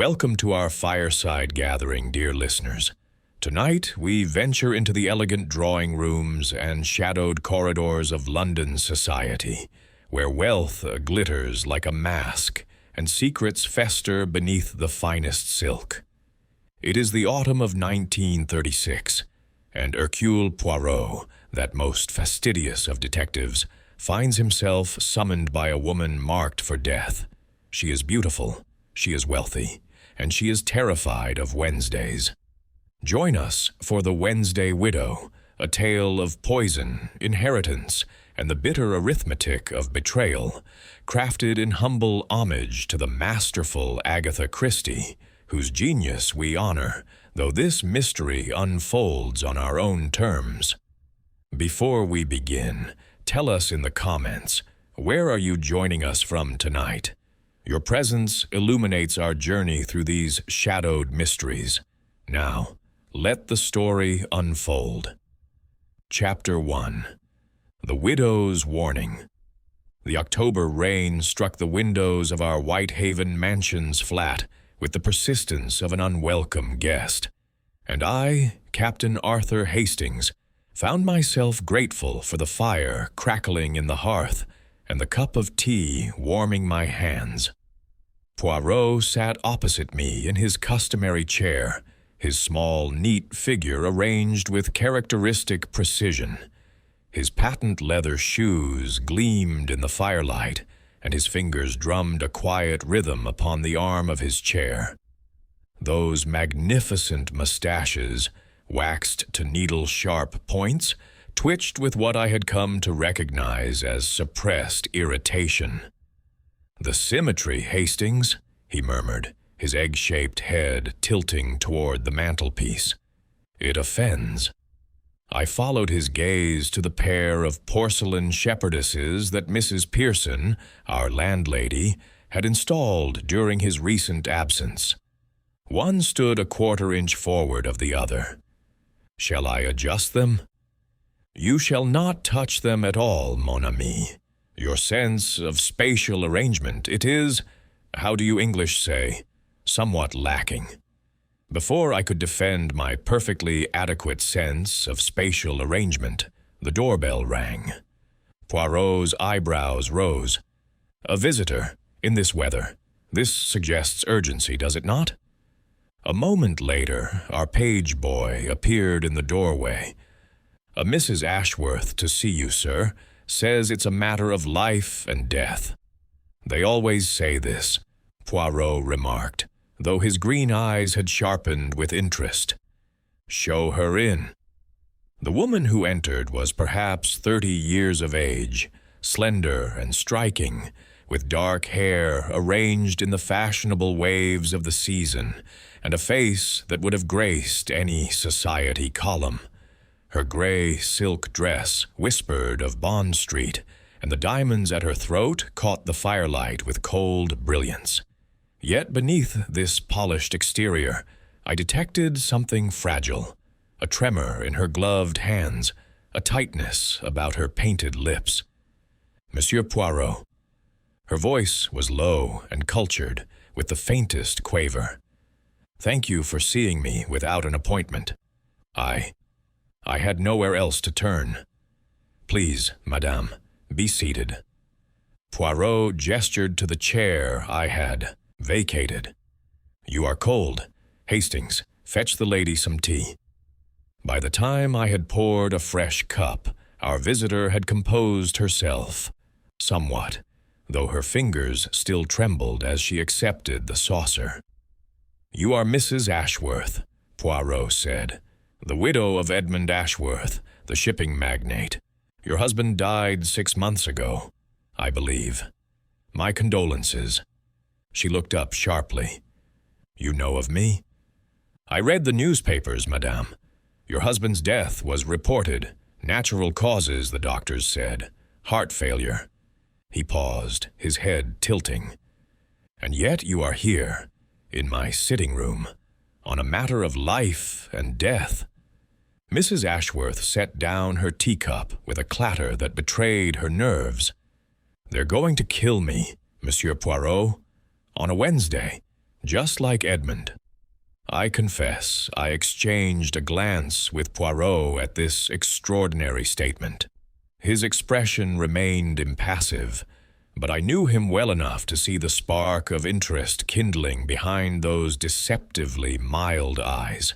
Welcome to our fireside gathering, dear listeners. Tonight, we venture into the elegant drawing rooms and shadowed corridors of London society, where wealth glitters like a mask and secrets fester beneath the finest silk. It is the autumn of 1936, and Hercule Poirot, that most fastidious of detectives, finds himself summoned by a woman marked for death. She is beautiful, she is wealthy, and she is terrified of Wednesdays. Join us for The Wednesday Widow, a tale of poison, inheritance, and the bitter arithmetic of betrayal, crafted in humble homage to the masterful Agatha Christie, whose genius we honor, though this mystery unfolds on our own terms. Before we begin, tell us in the comments, where are you joining us from tonight? Your presence illuminates our journey through these shadowed mysteries. Now, let the story unfold. Chapter 1. The Widow's Warning. The October rain struck the windows of our Whitehaven Mansions flat with the persistence of an unwelcome guest, and I, Captain Arthur Hastings, found myself grateful for the fire crackling in the hearth and the cup of tea warming my hands. Poirot sat opposite me in his customary chair, his small, neat figure arranged with characteristic precision. His patent leather shoes gleamed in the firelight, and his fingers drummed a quiet rhythm upon the arm of his chair. Those magnificent mustaches, waxed to needle-sharp points, twitched with what I had come to recognize as suppressed irritation. "The symmetry, Hastings," he murmured, his egg-shaped head tilting toward the mantelpiece. "It offends." I followed his gaze to the pair of porcelain shepherdesses that Mrs. Pearson, our landlady, had installed during his recent absence. One stood a quarter-inch forward of the other. "Shall I adjust them?" "You shall not touch them at all, mon ami. Your sense of spatial arrangement, it is, how do you English say, somewhat lacking." Before I could defend my perfectly adequate sense of spatial arrangement, the doorbell rang. Poirot's eyebrows rose. "A visitor, in this weather. This suggests urgency, does it not?" A moment later, our page boy appeared in the doorway. "A Mrs. Ashworth to see you, sir. Says it's a matter of life and death." "They always say this," Poirot remarked, though his green eyes had sharpened with interest. "Show her in." The woman who entered was perhaps 30 years of age, slender and striking, with dark hair arranged in the fashionable waves of the season, and a face that would have graced any society column. Her gray silk dress whispered of Bond Street, and the diamonds at her throat caught the firelight with cold brilliance. Yet beneath this polished exterior, I detected something fragile, a tremor in her gloved hands, a tightness about her painted lips. "Monsieur Poirot." Her voice was low and cultured, with the faintest quaver. "Thank you for seeing me without an appointment. I had nowhere else to turn. Please, madame, be seated." Poirot gestured to the chair I had vacated. "You are cold. Hastings, fetch the lady some tea." By the time I had poured a fresh cup, our visitor had composed herself, somewhat, though her fingers still trembled as she accepted the saucer. "You are Mrs. Ashworth," Poirot said. "The widow of Edmund Ashworth, the shipping magnate. Your husband died 6 months ago, I believe. My condolences." She looked up sharply. "You know of me?" "I read the newspapers, madame. Your husband's death was reported. Natural causes, the doctors said. Heart failure." He paused, his head tilting. "And yet you are here, in my sitting room, on a matter of life and death." Mrs. Ashworth set down her teacup with a clatter that betrayed her nerves. "They're going to kill me, Monsieur Poirot. On a Wednesday. just like Edmund. I confess, I exchanged a glance with Poirot at this extraordinary statement. His expression remained impassive, but I knew him well enough to see the spark of interest kindling behind those deceptively mild eyes.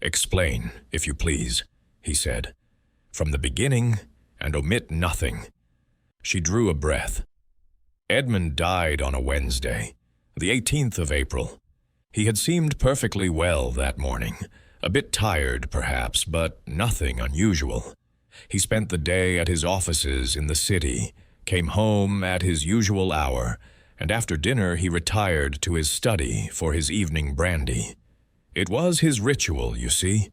"Explain, if you please," he said, "from the beginning and omit nothing." She drew a breath. "Edmund died on a Wednesday, the 18th of April. He had seemed perfectly well that morning, a bit tired perhaps, but nothing unusual. He spent the day at his offices in the city, came home at his usual hour, and after dinner he retired to his study for his evening brandy. It was his ritual, you see.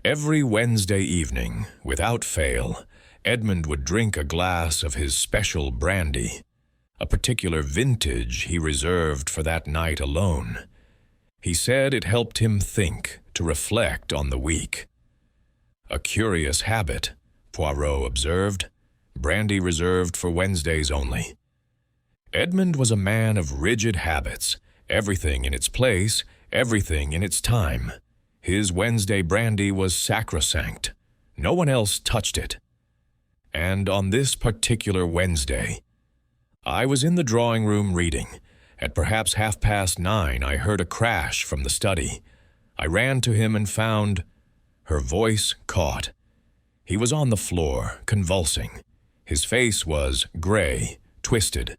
Every Wednesday evening, without fail, Edmund would drink a glass of his special brandy, a particular vintage he reserved for that night alone. He said it helped him think, to reflect on the week. "A curious habit," Poirot observed. "Brandy reserved for Wednesdays only." Edmund was a man of rigid habits, everything in its place, everything in its time. His Wednesday brandy was sacrosanct. No one else touched it. And on this particular Wednesday, I was in the drawing room reading. At perhaps 9:30, I heard a crash from the study. I ran to him and found... Her voice caught. He was on the floor, convulsing. His face was gray, twisted.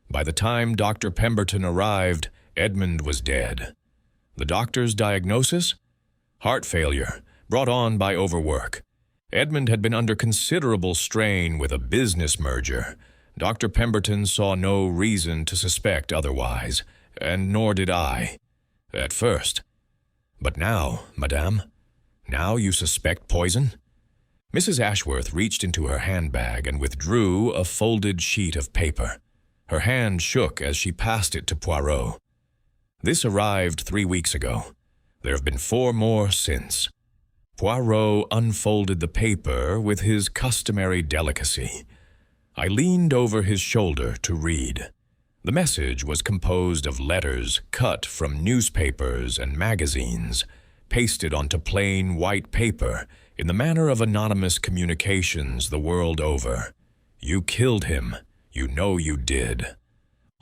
By the time Dr. Pemberton arrived, Edmund was dead. The doctor's diagnosis? Heart failure, brought on by overwork. Edmund had been under considerable strain with a business merger. Dr. Pemberton saw no reason to suspect otherwise, and nor did I, at first. But now, madame, now you suspect poison? Mrs. Ashworth reached into her handbag and withdrew a folded sheet of paper. Her hand shook as she passed it to Poirot. "This arrived 3 weeks ago. There have been 4 more since." Poirot unfolded the paper with his customary delicacy. I leaned over his shoulder to read. The message was composed of letters cut from newspapers and magazines, pasted onto plain white paper in the manner of anonymous communications the world over. "You killed him. You know you did.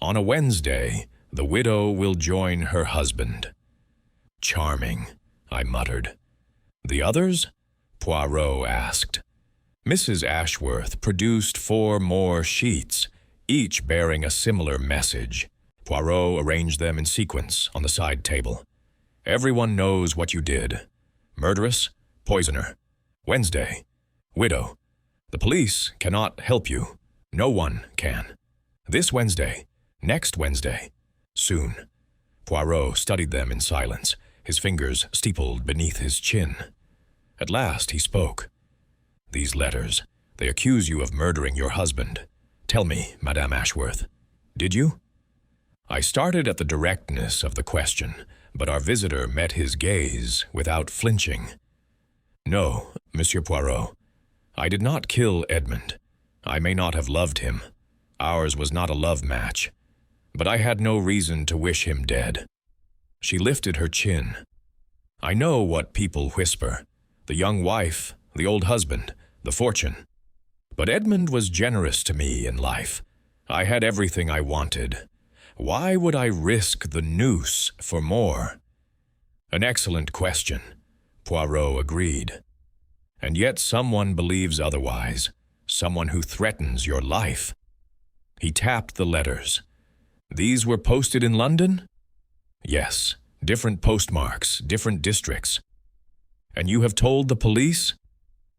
On a Wednesday, the widow will join her husband." "Charming," I muttered. "The others?" Poirot asked. Mrs. Ashworth produced 4 more sheets, each bearing a similar message. Poirot arranged them in sequence on the side table. "Everyone knows what you did. Murderess, poisoner. Wednesday, widow. The police cannot help you. No one can. This Wednesday, next Wednesday, soon." Poirot studied them in silence, his fingers steepled beneath his chin. At last he spoke. "These letters, they accuse you of murdering your husband. Tell me, Madame Ashworth, did you?" I started at the directness of the question, but our visitor met his gaze without flinching. "No, Monsieur Poirot, I did not kill Edmund. I may not have loved him. Ours was not a love match. But I had no reason to wish him dead." She lifted her chin. "I know what people whisper. The young wife, the old husband, the fortune. But Edmund was generous to me in life. I had everything I wanted. Why would I risk the noose for more?" "An excellent question," Poirot agreed. "And yet someone believes otherwise, someone who threatens your life." He tapped the letters. "These were posted in London?" "Yes, different postmarks, different districts." "And you have told the police?"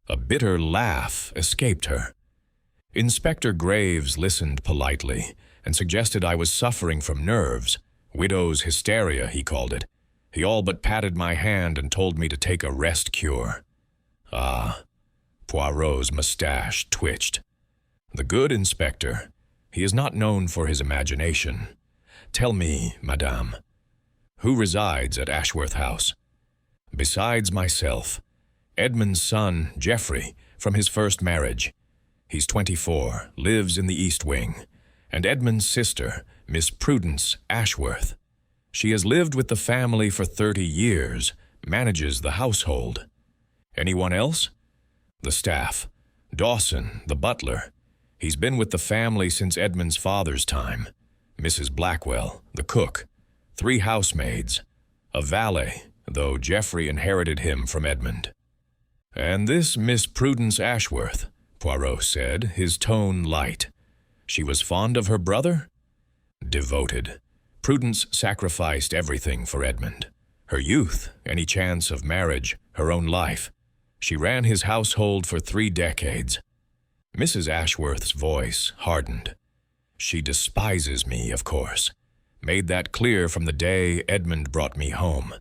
A bitter laugh escaped her. Inspector Graves listened politely and suggested I was suffering from nerves. Widow's hysteria, he called it. He all but patted my hand and told me to take a rest cure. Ah, Poirot's mustache twitched. The good inspector. He is not known for his imagination. Tell me, madame, who resides at Ashworth House? Besides myself, Edmund's son, Geoffrey, from his first marriage. He's 24, lives in the East Wing. And Edmund's sister, Miss Prudence Ashworth. She has lived with the family for 30 years, manages the household. Anyone else? The staff. Dawson, the butler. He's been with the family since Edmund's father's time. Mrs. Blackwell, the cook. 3 housemaids. A valet, though Geoffrey inherited him from Edmund. And this Miss Prudence Ashworth, Poirot said, his tone light. She was fond of her brother? Devoted. Prudence sacrificed everything for Edmund. Her youth, any chance of marriage, her own life. She ran his household for 3 decades. Mrs. Ashworth's voice hardened. She despises me, of course. Made that clear from the day Edmund brought me home.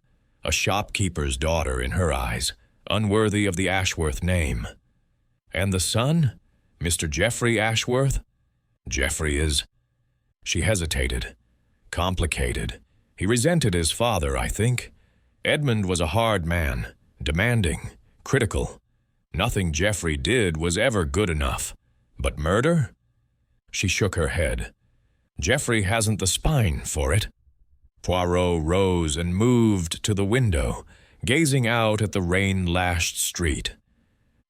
A shopkeeper's daughter in her eyes, unworthy of the Ashworth name. And the son? Mr. Geoffrey Ashworth? Geoffrey is... She hesitated. Complicated. He resented his father, I think. Edmund was a hard man, demanding, critical. Nothing Geoffrey did was ever good enough. But murder? She shook her head. Geoffrey hasn't the spine for it. Poirot rose and moved to the window, gazing out at the rain-lashed street.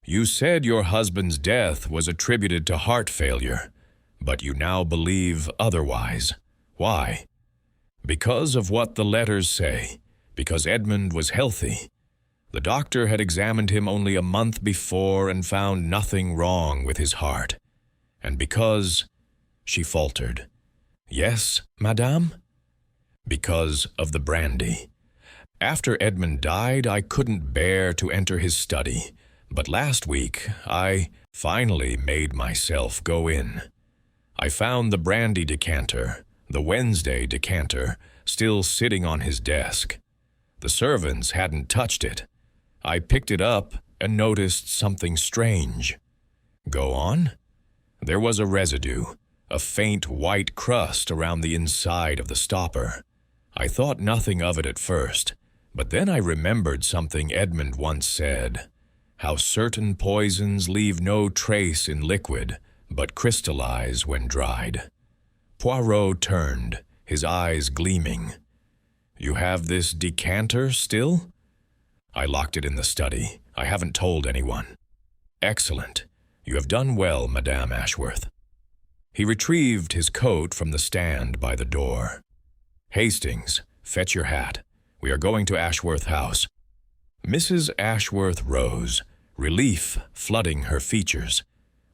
You said your husband's death was attributed to heart failure, but you now believe otherwise. Why? Because of what the letters say, because Edmund was healthy. The doctor had examined him only a month before and found nothing wrong with his heart. And because... She faltered. Yes, madame? Because of the brandy. After Edmund died, I couldn't bear to enter his study, but last week I finally made myself go in. I found the brandy decanter, the Wednesday decanter, still sitting on his desk. The servants hadn't touched it. I picked it up and noticed something strange. Go on? There was a residue, a faint white crust around the inside of the stopper. I thought nothing of it at first, but then I remembered something Edmund once said, how certain poisons leave no trace in liquid, but crystallize when dried. Poirot turned, his eyes gleaming. You have this decanter still? I locked it in the study. I haven't told anyone. Excellent. You have done well, Madame Ashworth. He retrieved his coat from the stand by the door. Hastings, fetch your hat. We are going to Ashworth House. Mrs. Ashworth rose, relief flooding her features.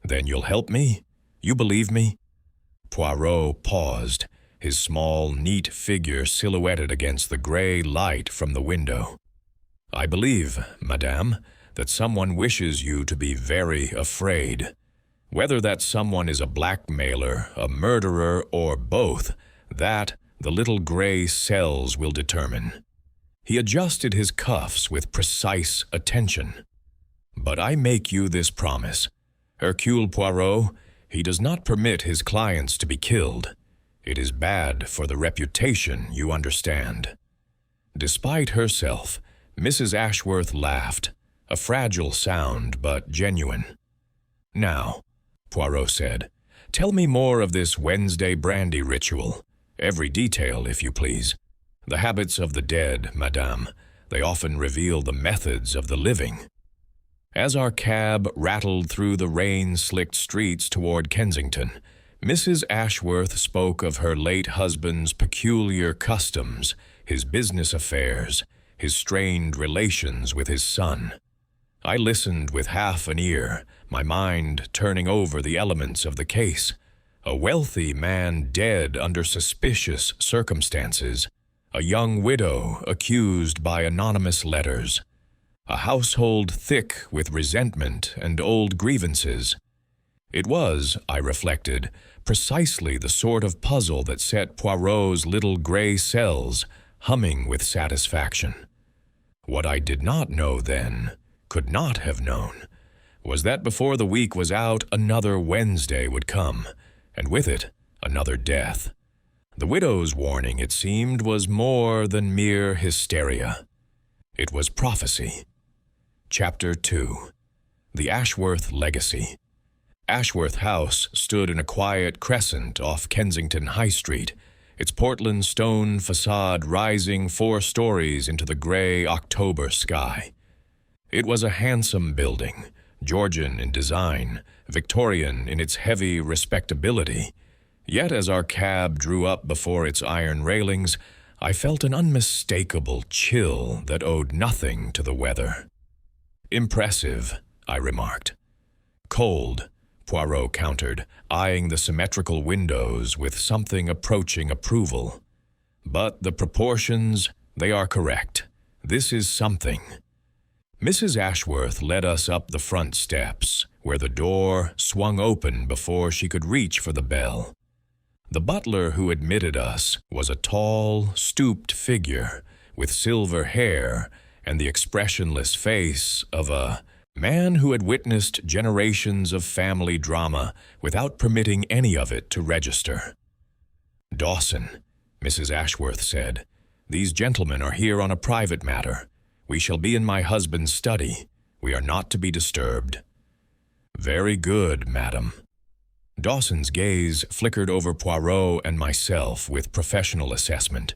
Then you'll help me? You believe me? Poirot paused, his small, neat figure silhouetted against the gray light from the window. I believe, madame, that someone wishes you to be very afraid. Whether that someone is a blackmailer, a murderer, or both, that the little gray cells will determine. He adjusted his cuffs with precise attention. But I make you this promise. Hercule Poirot, he does not permit his clients to be killed. It is bad for the reputation, you understand. Despite herself, Mrs. Ashworth laughed, a fragile sound but genuine. Now, Poirot said, tell me more of this Wednesday brandy ritual. Every detail, if you please. The habits of the dead, madame. They often reveal the methods of the living. As our cab rattled through the rain-slicked streets toward Kensington, Mrs. Ashworth spoke of her late husband's peculiar customs, his business affairs, his strained relations with his son. I listened with half an ear, my mind turning over the elements of the case. A wealthy man dead under suspicious circumstances, a young widow accused by anonymous letters, a household thick with resentment and old grievances. It was, I reflected, precisely the sort of puzzle that set Poirot's little gray cells humming with satisfaction. What I did not know then, could not have known, was that before the week was out, another Wednesday would come, and with it, another death. The widow's warning, it seemed, was more than mere hysteria. It was prophecy. Chapter 2. The Ashworth Legacy. Ashworth House stood in a quiet crescent off Kensington High Street, its Portland stone facade rising 4 stories into the gray October sky. It was a handsome building, Georgian in design, Victorian in its heavy respectability. Yet as our cab drew up before its iron railings, I felt an unmistakable chill that owed nothing to the weather. "Impressive," I remarked. "Cold," Poirot countered, eyeing the symmetrical windows with something approaching approval. "But the proportions, they are correct. This is something." Mrs. Ashworth led us up the front steps, where the door swung open before she could reach for the bell. The butler who admitted us was a tall, stooped figure with silver hair and the expressionless face of a man who had witnessed generations of family drama without permitting any of it to register. "Dawson," Mrs. Ashworth said, "these gentlemen are here on a private matter. We shall be in my husband's study. We are not to be disturbed." "Very good, madam." Dawson's gaze flickered over Poirot and myself with professional assessment.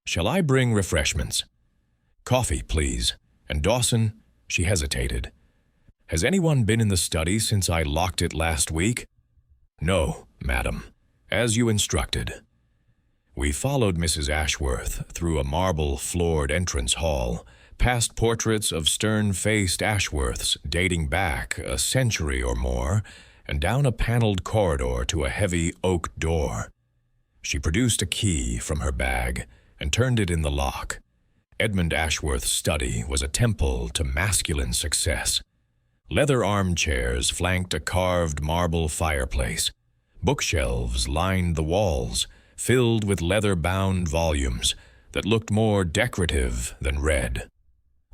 "Shall I bring refreshments?" "Coffee, please. And Dawson," she hesitated, "has anyone been in the study since I locked it last week?" "No, madam. As you instructed." We followed Mrs. Ashworth through a marble-floored entrance hall, past portraits of stern-faced Ashworths dating back a century or more, and down a paneled corridor to a heavy oak door. She produced a key from her bag and turned it in the lock. Edmund Ashworth's study was a temple to masculine success. Leather armchairs flanked a carved marble fireplace. Bookshelves lined the walls, filled with leather-bound volumes that looked more decorative than read.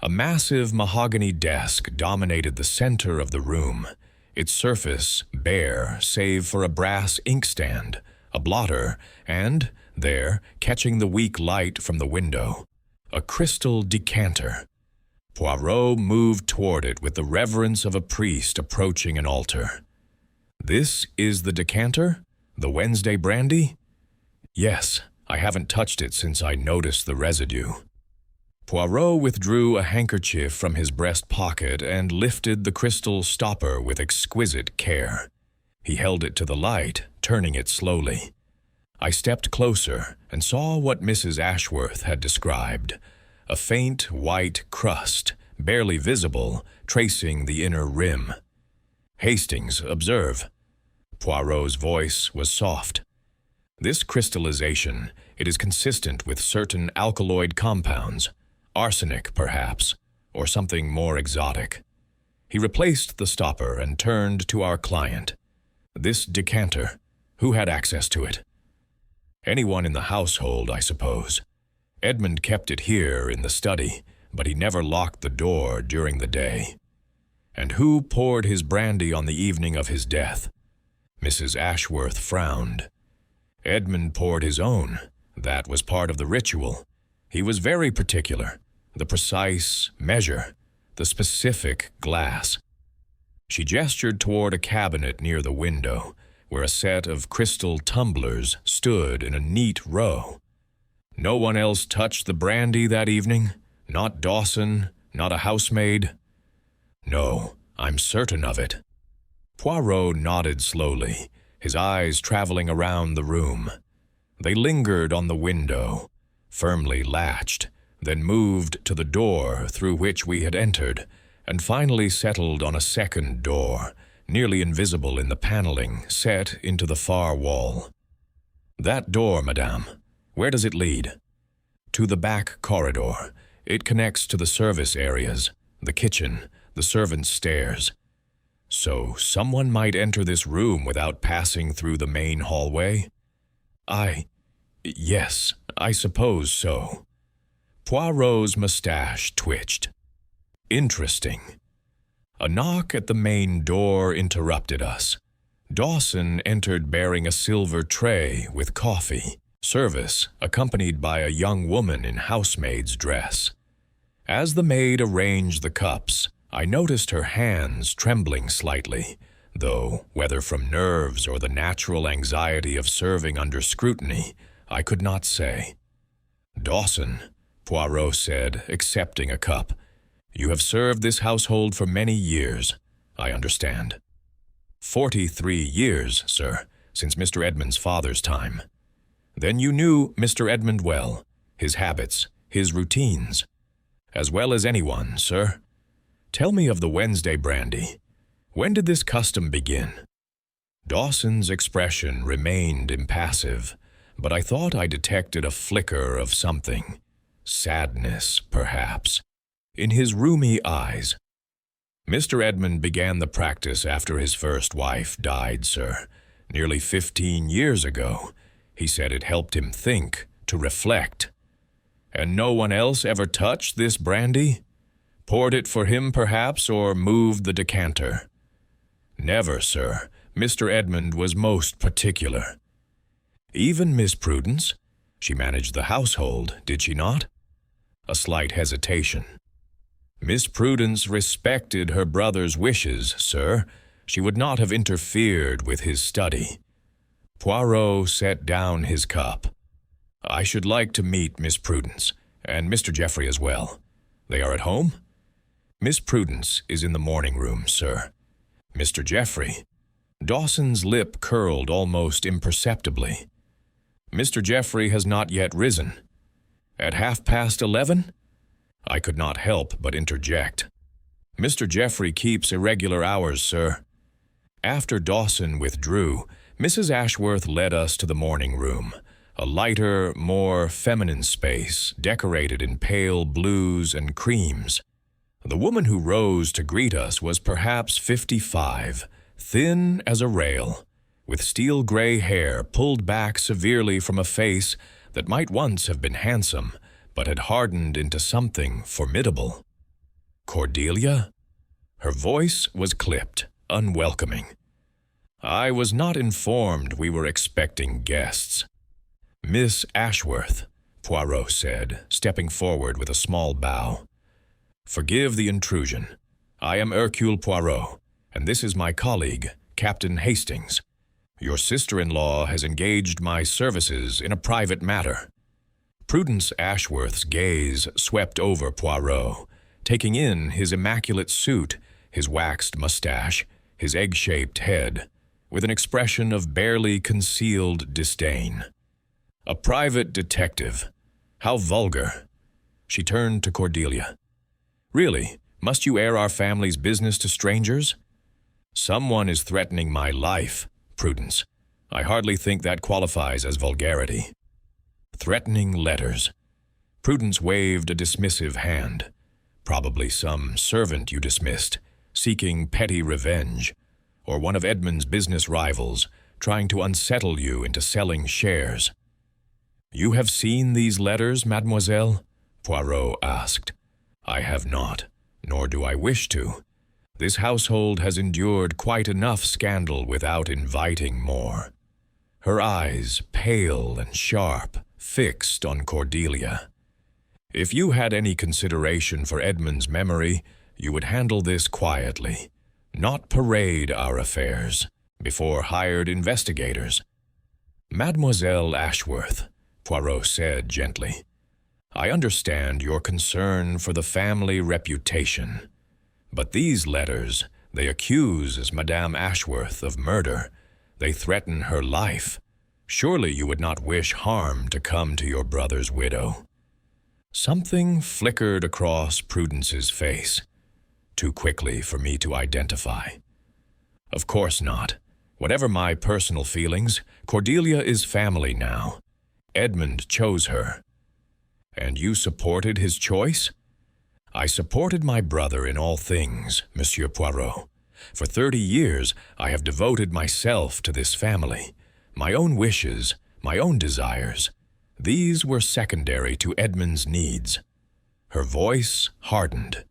A massive mahogany desk dominated the center of the room, its surface bare save for a brass inkstand, a blotter, and, there, catching the weak light from the window, a crystal decanter. Poirot moved toward it with the reverence of a priest approaching an altar. "This is the decanter? The Wednesday brandy?" "Yes, I haven't touched it since I noticed the residue." Poirot withdrew a handkerchief from his breast pocket and lifted the crystal stopper with exquisite care. He held it to the light, turning it slowly. I stepped closer and saw what Mrs. Ashworth had described, a faint white crust, barely visible, tracing the inner rim. "Hastings, observe." Poirot's voice was soft. "This crystallization, it is consistent with certain alkaloid compounds, arsenic perhaps, or something more exotic." He replaced the stopper and turned to our client. "This decanter, who had access to it?" "Anyone in the household, I suppose. Edmund kept it here in the study, but he never locked the door during the day." "And who poured his brandy on the evening of his death?" Mrs. Ashworth frowned. "Edmund poured his own. That was part of the ritual. He was very particular. The precise measure, the specific glass." She gestured toward a cabinet near the window, where a set of crystal tumblers stood in a neat row. "No one else touched the brandy that evening? Not Dawson, not a housemaid?" "No, I'm certain of it." Poirot nodded slowly, his eyes traveling around the room. They lingered on the window, firmly latched, then moved to the door through which we had entered, and finally settled on a second door, nearly invisible in the paneling set into the far wall. "That door, madame, where does it lead?" "To the back corridor. It connects to the service areas, the kitchen, the servants' stairs." "So someone might enter this room without passing through the main hallway?" Yes, I suppose so." Poirot's mustache twitched. "Interesting." A knock at the main door interrupted us. Dawson entered bearing a silver tray with coffee, service accompanied by a young woman in housemaid's dress. As the maid arranged the cups, I noticed her hands trembling slightly, though, whether from nerves or the natural anxiety of serving under scrutiny, I could not say. "Dawson," Poirot said, accepting a cup, "you have served this household for many years, I understand." 43 years, sir, since Mr. Edmund's father's time. Then you knew Mr. Edmund well, his habits, his routines, as well as anyone, sir. Tell me of the Wednesday brandy. When did this custom begin?" Dawson's expression remained impassive, but I thought I detected a flicker of something, sadness, perhaps, in his rheumy eyes. "Mr. Edmund began the practice after his first wife died, sir, nearly 15 years ago. He said it helped him think, to reflect. And no one else ever touched this brandy? Poured it for him, perhaps, or moved the decanter?" "Never, sir. Mr. Edmund was most particular." "Even Miss Prudence? She managed the household, did she not?" A slight hesitation. "Miss Prudence respected her brother's wishes, sir. She would not have interfered with his study." Poirot set down his cup. "I should like to meet Miss Prudence, and Mr. Geoffrey as well. They are at home?" "Miss Prudence is in the morning room, sir." "Mr. Geoffrey?" Dawson's lip curled almost imperceptibly. "Mr. Geoffrey has not yet risen. At 11:30? I could not help but interject. "Mr. Geoffrey keeps irregular hours, sir." After Dawson withdrew, Mrs. Ashworth led us to the morning room, a lighter, more feminine space, decorated in pale blues and creams. The woman who rose to greet us was perhaps 55, thin as a rail, with steel-gray hair pulled back severely from a face that might once have been handsome, but had hardened into something formidable. "Cordelia?" Her voice was clipped, unwelcoming. "I was not informed we were expecting guests." "Miss Ashworth," Poirot said, stepping forward with a small bow. "Forgive the intrusion. I am Hercule Poirot, and this is my colleague, Captain Hastings. Your sister-in-law has engaged my services in a private matter." Prudence Ashworth's gaze swept over Poirot, taking in his immaculate suit, his waxed mustache, his egg-shaped head, with an expression of barely concealed disdain. "A private detective. How vulgar." She turned to Cordelia. "Really, must you air our family's business to strangers?" "Someone is threatening my life, Prudence. I hardly think that qualifies as vulgarity." "Threatening letters." Prudence waved a dismissive hand. "Probably some servant you dismissed, seeking petty revenge, or one of Edmund's business rivals, trying to unsettle you into selling shares." "You have seen these letters, mademoiselle?" Poirot asked. "I have not, nor do I wish to. This household has endured quite enough scandal without inviting more." Her eyes, pale and sharp, fixed on Cordelia. "If you had any consideration for Edmund's memory, you would handle this quietly, not parade our affairs before hired investigators." "Mademoiselle Ashworth," Poirot said gently, "I understand your concern for the family reputation. But these letters, they accuse Madame Ashworth of murder. They threaten her life. Surely you would not wish harm to come to your brother's widow." Something flickered across Prudence's face, too quickly for me to identify. "Of course not. Whatever my personal feelings, Cordelia is family now. Edmund chose her." "And you supported his choice?" "I supported my brother in all things, Monsieur Poirot. For 30 years I have devoted myself to this family. My own wishes, my own desires. These were secondary to Edmund's needs." Her voice hardened.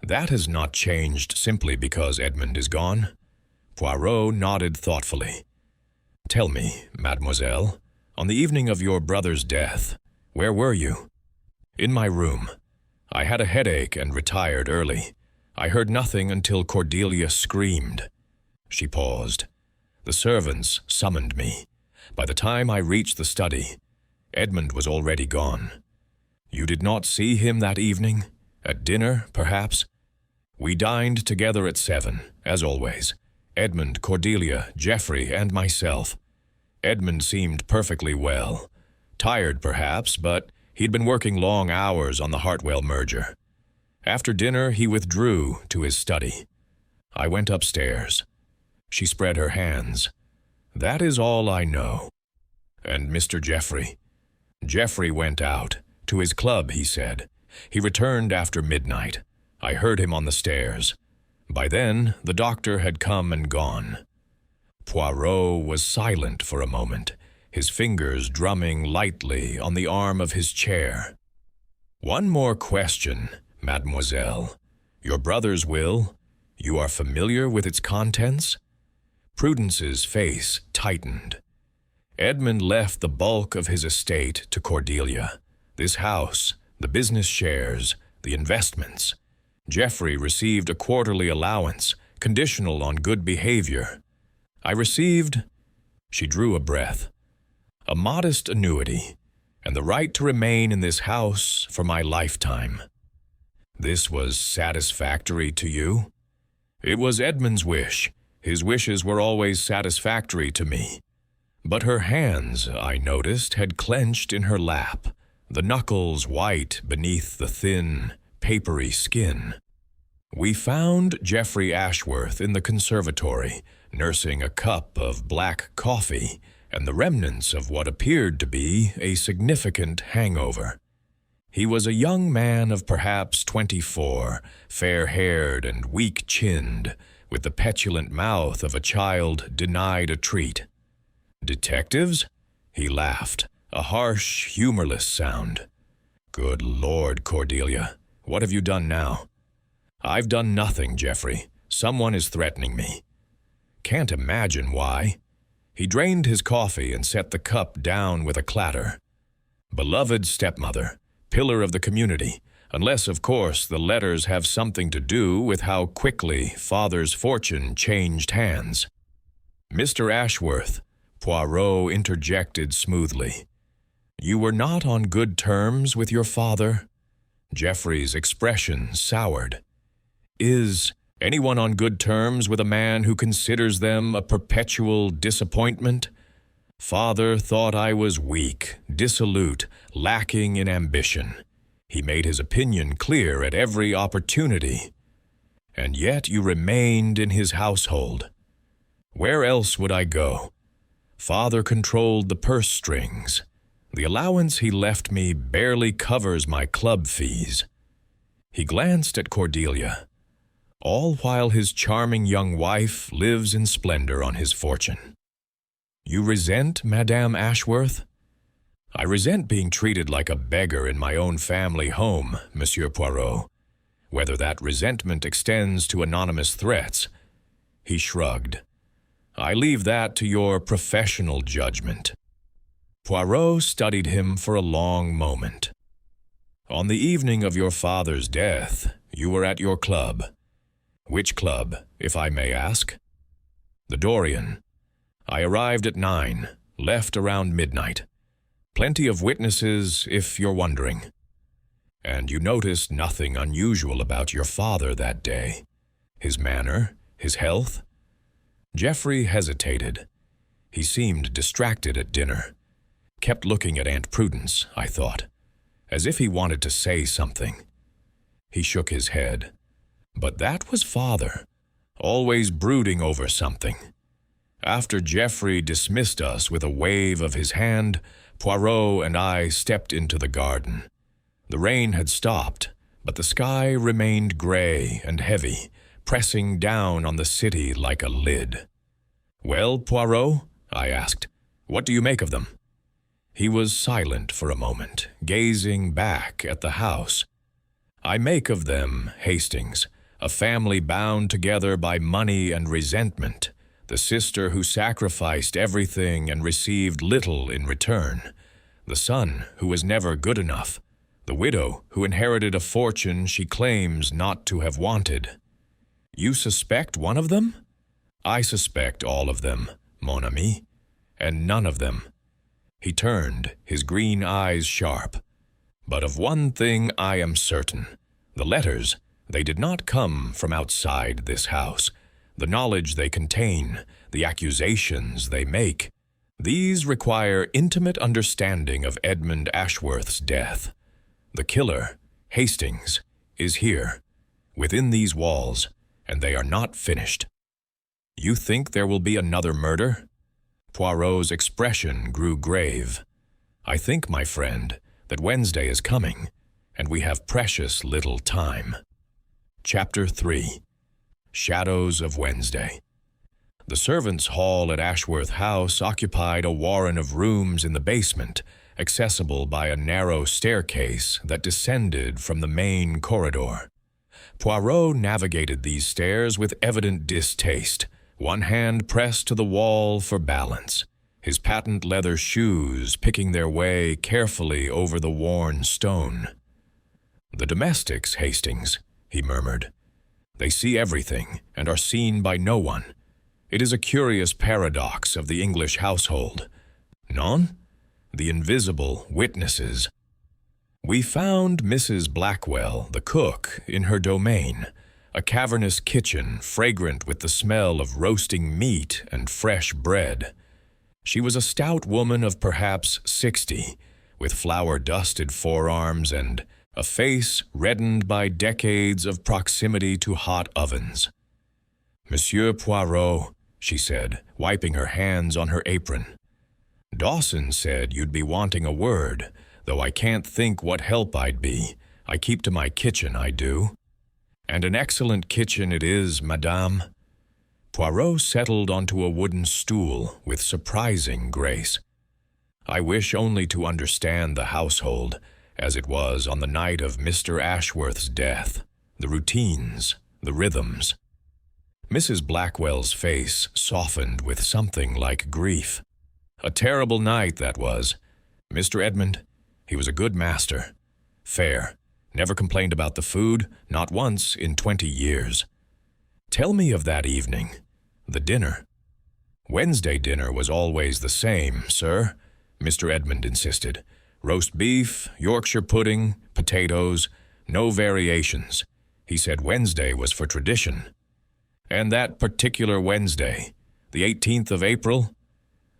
"That has not changed simply because Edmund is gone?" Poirot nodded thoughtfully. "Tell me, mademoiselle, on the evening of your brother's death, where were you?" "In my room. I had a headache and retired early. I heard nothing until Cordelia screamed." She paused. "The servants summoned me. By the time I reached the study, Edmund was already gone. You did not see him that evening? At dinner, perhaps? We dined together at 7, as always. Edmund, Cordelia, Geoffrey, and myself. Edmund seemed perfectly well. Tired, perhaps, but he'd been working long hours on the Hartwell merger. After dinner, he withdrew to his study. I went upstairs. She spread her hands. That is all I know. And Mr. Geoffrey? Geoffrey went out. To his club, he said. He returned after midnight. I heard him on the stairs. By then, the doctor had come and gone. Poirot was silent for a moment, his fingers drumming lightly on the arm of his chair. One more question, mademoiselle. Your brother's will, you are familiar with its contents? Prudence's face tightened. Edmund left the bulk of his estate to Cordelia. This house, the business shares, the investments. Geoffrey received a quarterly allowance, conditional on good behavior. I received, she drew a breath, a modest annuity, and the right to remain in this house for my lifetime. This was satisfactory to you? It was Edmund's wish. His wishes were always satisfactory to me. But her hands, I noticed, had clenched in her lap, the knuckles white beneath the thin, papery skin. We found Geoffrey Ashworth in the conservatory, nursing a cup of black coffee and the remnants of what appeared to be a significant hangover. He was a young man of perhaps 24, fair-haired and weak-chinned, with the petulant mouth of a child denied a treat. Detectives? He laughed, a harsh, humorless sound. Good Lord, Cordelia, what have you done now? I've done nothing, Geoffrey. Someone is threatening me. Can't imagine why. He drained his coffee and set the cup down with a clatter. Beloved stepmother, pillar of the community, unless, of course, the letters have something to do with how quickly father's fortune changed hands. Mr. Ashworth, Poirot interjected smoothly. You were not on good terms with your father? Geoffrey's expression soured. Is anyone on good terms with a man who considers them a perpetual disappointment? Father thought I was weak, dissolute, lacking in ambition. He made his opinion clear at every opportunity. And yet you remained in his household. Where else would I go? Father controlled the purse strings. The allowance he left me barely covers my club fees. He glanced at Cordelia, all while his charming young wife lives in splendor on his fortune. You resent Madame Ashworth? I resent being treated like a beggar in my own family home, Monsieur Poirot. Whether that resentment extends to anonymous threats. He shrugged. I leave that to your professional judgment. Poirot studied him for a long moment. On the evening of your father's death, you were at your club. Which club, if I may ask? The Dorian. I arrived at 9, left around midnight. Plenty of witnesses, if you're wondering. And you noticed nothing unusual about your father that day? His manner, his health? Geoffrey hesitated. He seemed distracted at dinner. Kept looking at Aunt Prudence, I thought, as if he wanted to say something. He shook his head. But that was father, always brooding over something. After Geoffrey dismissed us with a wave of his hand, Poirot and I stepped into the garden. The rain had stopped, but the sky remained gray and heavy, pressing down on the city like a lid. Well, Poirot? I asked. What do you make of them? He was silent for a moment, gazing back at the house. I make of them, Hastings, a family bound together by money and resentment, the sister who sacrificed everything and received little in return, the son who was never good enough, the widow who inherited a fortune she claims not to have wanted. You suspect one of them? I suspect all of them, mon ami, and none of them. He turned, his green eyes sharp. "But of one thing I am certain. The letters, they did not come from outside this house. The knowledge they contain, the accusations they make, these require intimate understanding of Edmund Ashworth's death. The killer, Hastings, is here, within these walls, and they are not finished." "You think there will be another murder?" Poirot's expression grew grave. "I think, my friend, that Wednesday is coming, and we have precious little time." Chapter 3. Shadows of Wednesday. The servants' hall at Ashworth House occupied a warren of rooms in the basement, accessible by a narrow staircase that descended from the main corridor. Poirot navigated these stairs with evident distaste, one hand pressed to the wall for balance, his patent leather shoes picking their way carefully over the worn stone. "The domestics, Hastings," he murmured. "They see everything and are seen by no one. It is a curious paradox of the English household. Non? The invisible witnesses. We found Mrs. Blackwell, the cook, in her domain, a cavernous kitchen fragrant with the smell of roasting meat and fresh bread. She was a stout woman of perhaps 60, with flour-dusted forearms and a face reddened by decades of proximity to hot ovens. "Monsieur Poirot," she said, wiping her hands on her apron. "Dawson said you'd be wanting a word, though I can't think what help I'd be. I keep to my kitchen, I do." "And an excellent kitchen it is, madame." Poirot settled onto a wooden stool with surprising grace. "I wish only to understand the household, as it was on the night of Mr. Ashworth's death, the routines, the rhythms." Mrs. Blackwell's face softened with something like grief. "A terrible night, that was. Mr. Edmund, he was a good master. Fair. Never complained about the food, not once in 20 years. Tell me of that evening, the dinner." "Wednesday dinner was always the same, sir," Mr. Edmund insisted. "Roast beef, Yorkshire pudding, potatoes, no variations. He said Wednesday was for tradition." "And that particular Wednesday, the 18th of April?"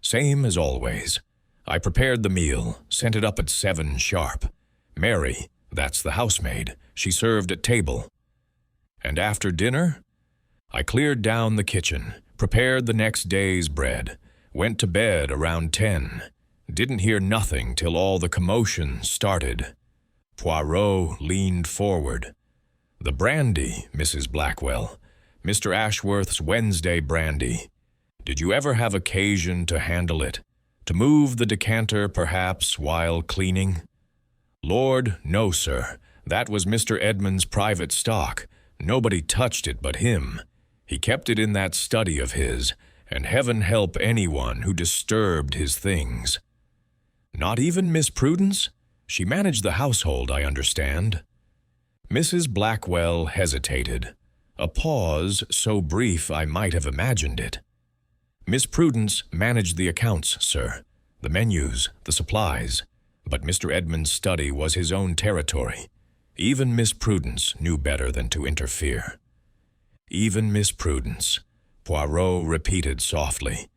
"Same as always. I prepared the meal, sent it up at 7 sharp. Mary, that's the housemaid, she served at table. And after dinner, I cleared down the kitchen, prepared the next day's bread, went to bed around 10. Didn't hear nothing till all the commotion started." Poirot leaned forward. "The brandy, Mrs. Blackwell. Mr. Ashworth's Wednesday brandy. Did you ever have occasion to handle it? To move the decanter, perhaps, while cleaning?" "Lord, no, sir. That was Mr. Edmund's private stock. Nobody touched it but him. He kept it in that study of his, and heaven help anyone who disturbed his things." "Not even Miss Prudence? She managed the household, I understand." Mrs. Blackwell hesitated. A pause so brief I might have imagined it. "Miss Prudence managed the accounts, sir, the menus, the supplies, but Mr. Edmund's study was his own territory. Even Miss Prudence knew better than to interfere." "Even Miss Prudence," Poirot repeated softly.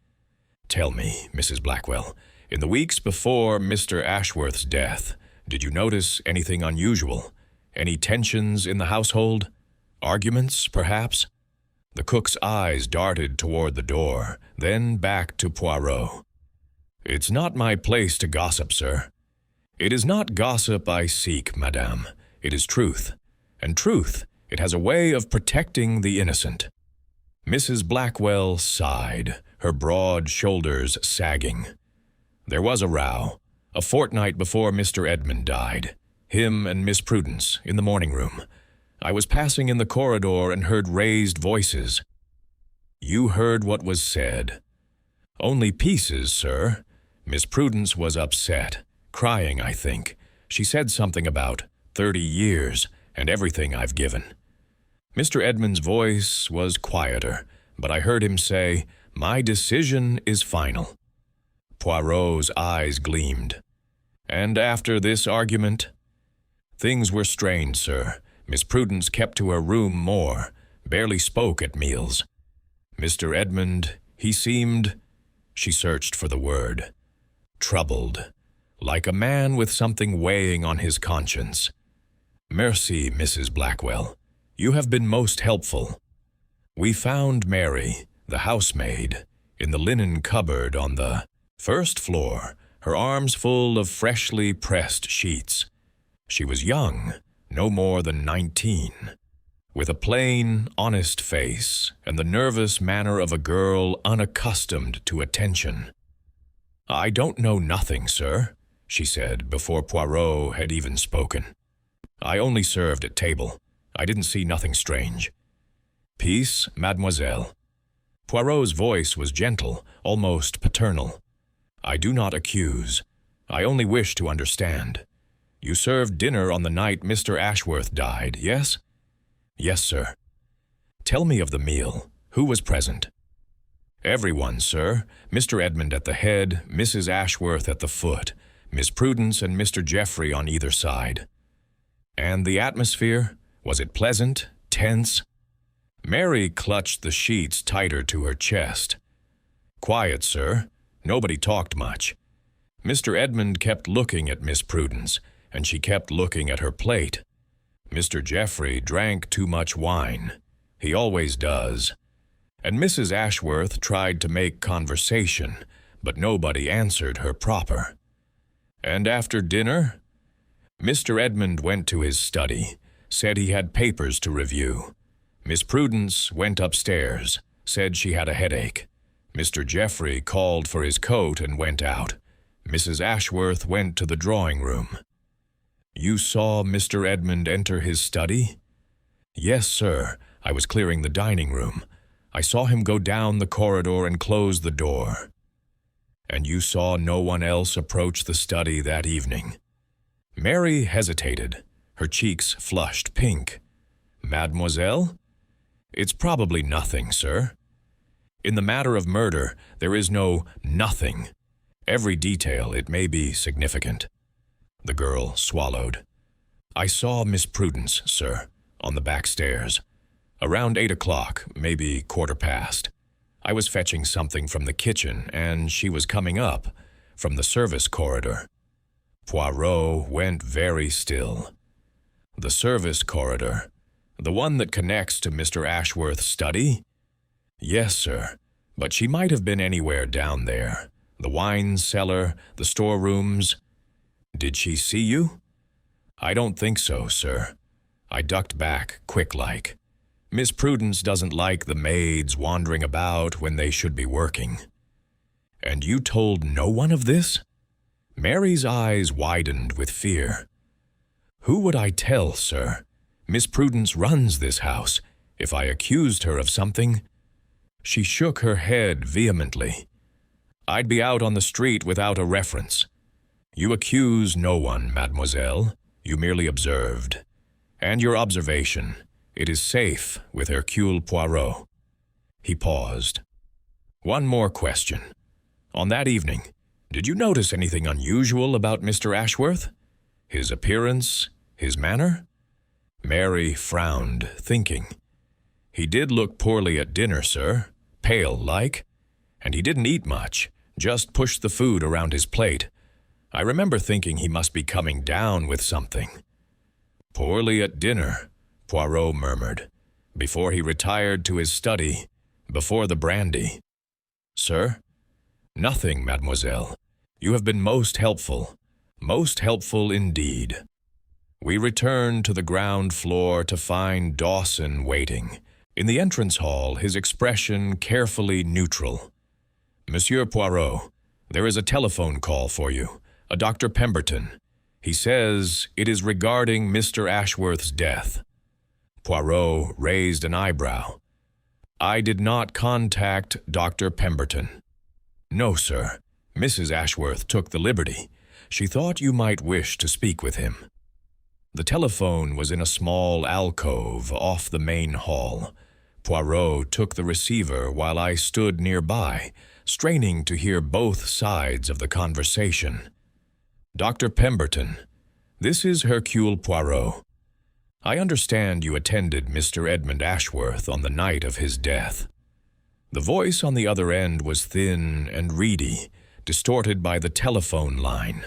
"Tell me, Mrs. Blackwell, in the weeks before Mr. Ashworth's death, did you notice anything unusual? Any tensions in the household? Arguments, perhaps?" The cook's eyes darted toward the door, then back to Poirot. "It's not my place to gossip, sir." "It is not gossip I seek, madame. It is truth. And truth, it has a way of protecting the innocent." Mrs. Blackwell sighed, her broad shoulders sagging. "There was a row, a fortnight before Mr. Edmund died. Him and Miss Prudence, in the morning room. I was passing in the corridor and heard raised voices." "You heard what was said?" "Only pieces, sir. Miss Prudence was upset, crying, I think. She said something about 30 years and everything I've given. Mr. Edmund's voice was quieter, but I heard him say, 'My decision is final.'" Poirot's eyes gleamed. "And after this argument?" "Things were strained, sir. Miss Prudence kept to her room more, barely spoke at meals. Mr. Edmund, he seemed—" She searched for the word. "Troubled, like a man with something weighing on his conscience. Merci, Mrs. Blackwell. You have been most helpful. We found Mary, the housemaid, in the linen cupboard on the first floor, her arms full of freshly pressed sheets. She was young, no more than 19, with a plain, honest face and the nervous manner of a girl unaccustomed to attention. "I don't know nothing, sir," she said before Poirot had even spoken. "I only served at table. I didn't see nothing strange." "Peace, mademoiselle." Poirot's voice was gentle, almost paternal. "I do not accuse. I only wish to understand. You served dinner on the night Mr. Ashworth died, yes?" "Yes, sir." "Tell me of the meal. Who was present?" "Everyone, sir. Mr. Edmund at the head, Mrs. Ashworth at the foot, Miss Prudence and Mr. Geoffrey on either side." "And the atmosphere? Was it pleasant, tense?" Mary clutched the sheets tighter to her chest. "Quiet, sir. Nobody talked much. Mr. Edmund kept looking at Miss Prudence, and she kept looking at her plate. Mr. Geoffrey drank too much wine. He always does. And Mrs. Ashworth tried to make conversation, but nobody answered her proper. And after dinner, Mr. Edmund went to his study, said he had papers to review. Miss Prudence went upstairs, said she had a headache. Mr. Geoffrey called for his coat and went out. Mrs. Ashworth went to the drawing room." "You saw Mr. Edmund enter his study?" "Yes, sir. I was clearing the dining room. I saw him go down the corridor and close the door." "And you saw no one else approach the study that evening?" Mary hesitated. Her cheeks flushed pink. "Mademoiselle?" "It's probably nothing, sir." "In the matter of murder, there is no nothing. Every detail, it may be significant." The girl swallowed. "I saw Miss Prudence, sir, on the back stairs. Around 8 o'clock, maybe 1:15. I was fetching something from the kitchen, and she was coming up from the service corridor." Poirot went very still. "The service corridor? The one that connects to Mr. Ashworth's study?" "Yes, sir, but she might have been anywhere down there. The wine cellar, the storerooms." "Did she see you?" "I don't think so, sir. I ducked back, quick-like. Miss Prudence doesn't like the maids wandering about when they should be working." "And you told no one of this?" Mary's eyes widened with fear. "Who would I tell, sir? Miss Prudence runs this house. If I accused her of something—" She shook her head vehemently. "I'd be out on the street without a reference. You accuse no one, mademoiselle. You merely observed. And your observation, it is safe with Hercule Poirot." He paused. "One more question. On that evening, did you notice anything unusual about Mr. Ashworth? His appearance, his manner?" Mary frowned, thinking. "He did look poorly at dinner, sir, pale-like, and he didn't eat much, just pushed the food around his plate. I remember thinking he must be coming down with something." "Poorly at dinner," Poirot murmured, before he retired to his study, before the brandy. "Sir?" "Nothing, mademoiselle. You have been most helpful indeed." We returned to the ground floor to find Dawson waiting. In the entrance hall, his expression carefully neutral. "Monsieur Poirot, there is a telephone call for you, a Dr. Pemberton. He says it is regarding Mr. Ashworth's death." Poirot raised an eyebrow. "I did not contact Dr. Pemberton." "No, sir. Mrs. Ashworth took the liberty. She thought you might wish to speak with him." The telephone was in a small alcove off the main hall. Poirot took the receiver while I stood nearby, straining to hear both sides of the conversation. "Dr. Pemberton, this is Hercule Poirot. I understand you attended Mr. Edmund Ashworth on the night of his death." The voice on the other end was thin and reedy, distorted by the telephone line.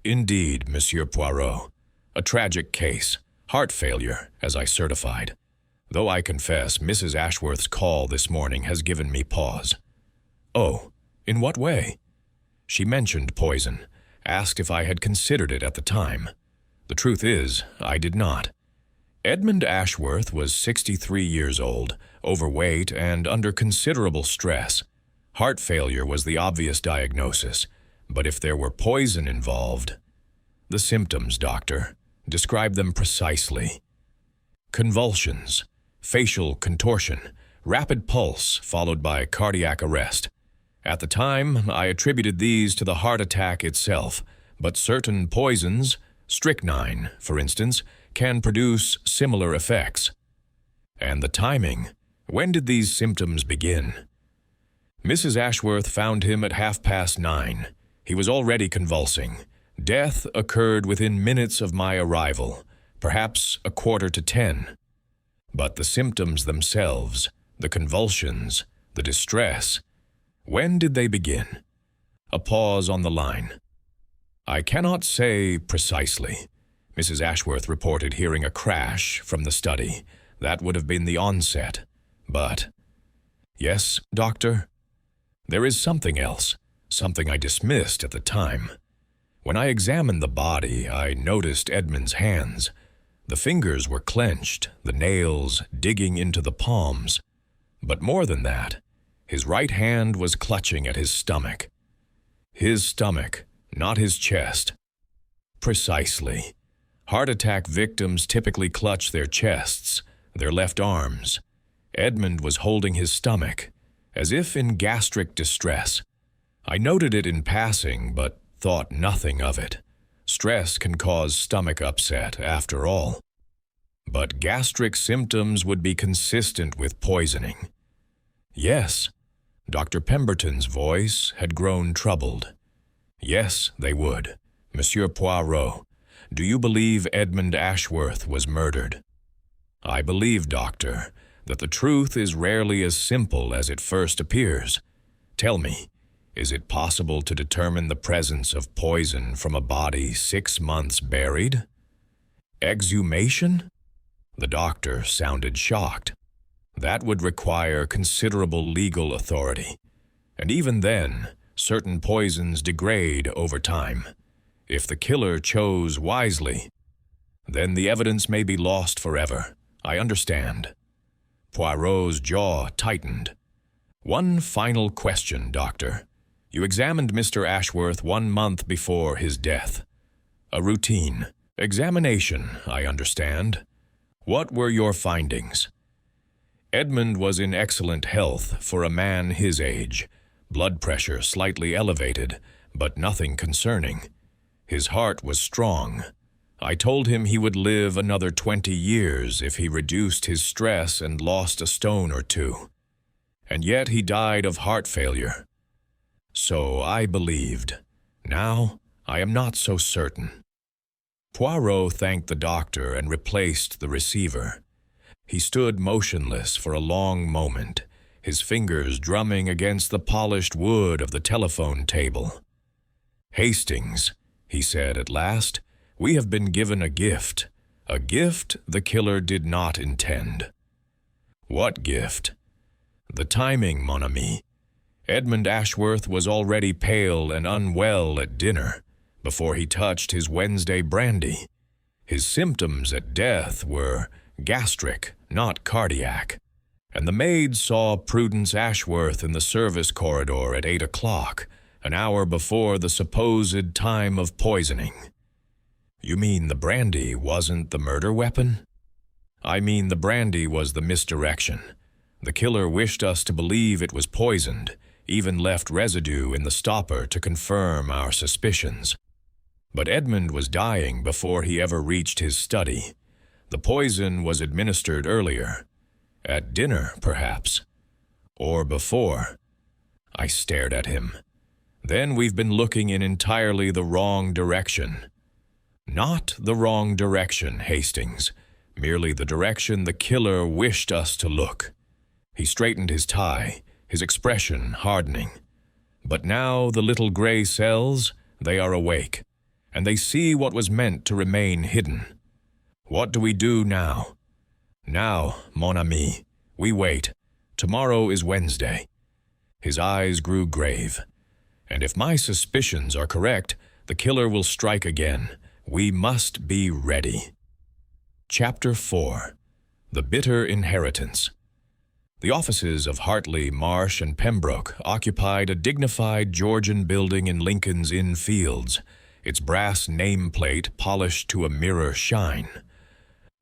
"Indeed, Monsieur Poirot. A tragic case. Heart failure, as I certified. Though I confess Mrs. Ashworth's call this morning has given me pause." "Oh, in what way?" "She mentioned poison, asked if I had considered it at the time. The truth is, I did not. Edmund Ashworth was 63 years old, overweight, and under considerable stress. Heart failure was the obvious diagnosis, but if there were poison involved—" "The symptoms, doctor. Describe them precisely." "Convulsions, facial contortion, rapid pulse followed by cardiac arrest. At the time, I attributed these to the heart attack itself, but certain poisons, strychnine, for instance, can produce similar effects." "And the timing? When did these symptoms begin?" "Mrs. Ashworth found him at 9:30. He was already convulsing. Death occurred within minutes of my arrival, perhaps 9:45. But the symptoms themselves, the convulsions, the distress, when did they begin?" A pause on the line. "I cannot say precisely. Mrs. Ashworth reported hearing a crash from the study. That would have been the onset. But—" "Yes, doctor?" "There is something else, something I dismissed at the time. When I examined the body, I noticed Edmund's hands. The fingers were clenched, the nails digging into the palms. But more than that, his right hand was clutching at his stomach. His stomach, not his chest." "Precisely. Heart attack victims typically clutch their chests, their left arms. Edmund was holding his stomach, as if in gastric distress. I noted it in passing, but thought nothing of it. Stress can cause stomach upset, after all. But gastric symptoms would be consistent with poisoning." "Yes." Dr. Pemberton's voice had grown troubled. "Yes, they would. Monsieur Poirot, do you believe Edmund Ashworth was murdered?" "I believe, doctor, that the truth is rarely as simple as it first appears. Tell me, is it possible to determine the presence of poison from a body 6 months buried?" "Exhumation?" The doctor sounded shocked. "That would require considerable legal authority. And even then, certain poisons degrade over time. If the killer chose wisely, then the evidence may be lost forever. I understand." Poirot's jaw tightened. "One final question, doctor. You examined Mr. Ashworth 1 month before his death. A routine examination, I understand. What were your findings?" "Edmund was in excellent health for a man his age. Blood pressure slightly elevated, but nothing concerning. His heart was strong. I told him he would live another 20 years if he reduced his stress and lost a stone or two. And yet he died of heart failure. So I believed. Now I am not so certain." Poirot thanked the doctor and replaced the receiver. He stood motionless for a long moment, his fingers drumming against the polished wood of the telephone table. "Hastings," he said at last, "we have been given a gift the killer did not intend." "What gift?" "The timing, mon ami. Edmund Ashworth was already pale and unwell at dinner, before he touched his Wednesday brandy. His symptoms at death were gastric, not cardiac. And the maid saw Prudence Ashworth in the service corridor at 8 o'clock, an hour before the supposed time of poisoning." "You mean the brandy wasn't the murder weapon?" "I mean the brandy was the misdirection. The killer wished us to believe it was poisoned, even left residue in the stopper to confirm our suspicions. But Edmund was dying before he ever reached his study. The poison was administered earlier. At dinner, perhaps. Or before. I stared at him. Then we've been looking in entirely the wrong direction. Not the wrong direction, Hastings. Merely the direction the killer wished us to look. He straightened his tie, his expression hardening. But now the little gray cells, they are awake, and they see what was meant to remain hidden. What do we do now? Now, mon ami, we wait. Tomorrow is Wednesday. His eyes grew grave. And if my suspicions are correct, the killer will strike again. We must be ready. Chapter 4. The Bitter Inheritance. The offices of Hartley, Marsh, and Pembroke occupied a dignified Georgian building in Lincoln's Inn Fields, its brass nameplate polished to a mirror shine.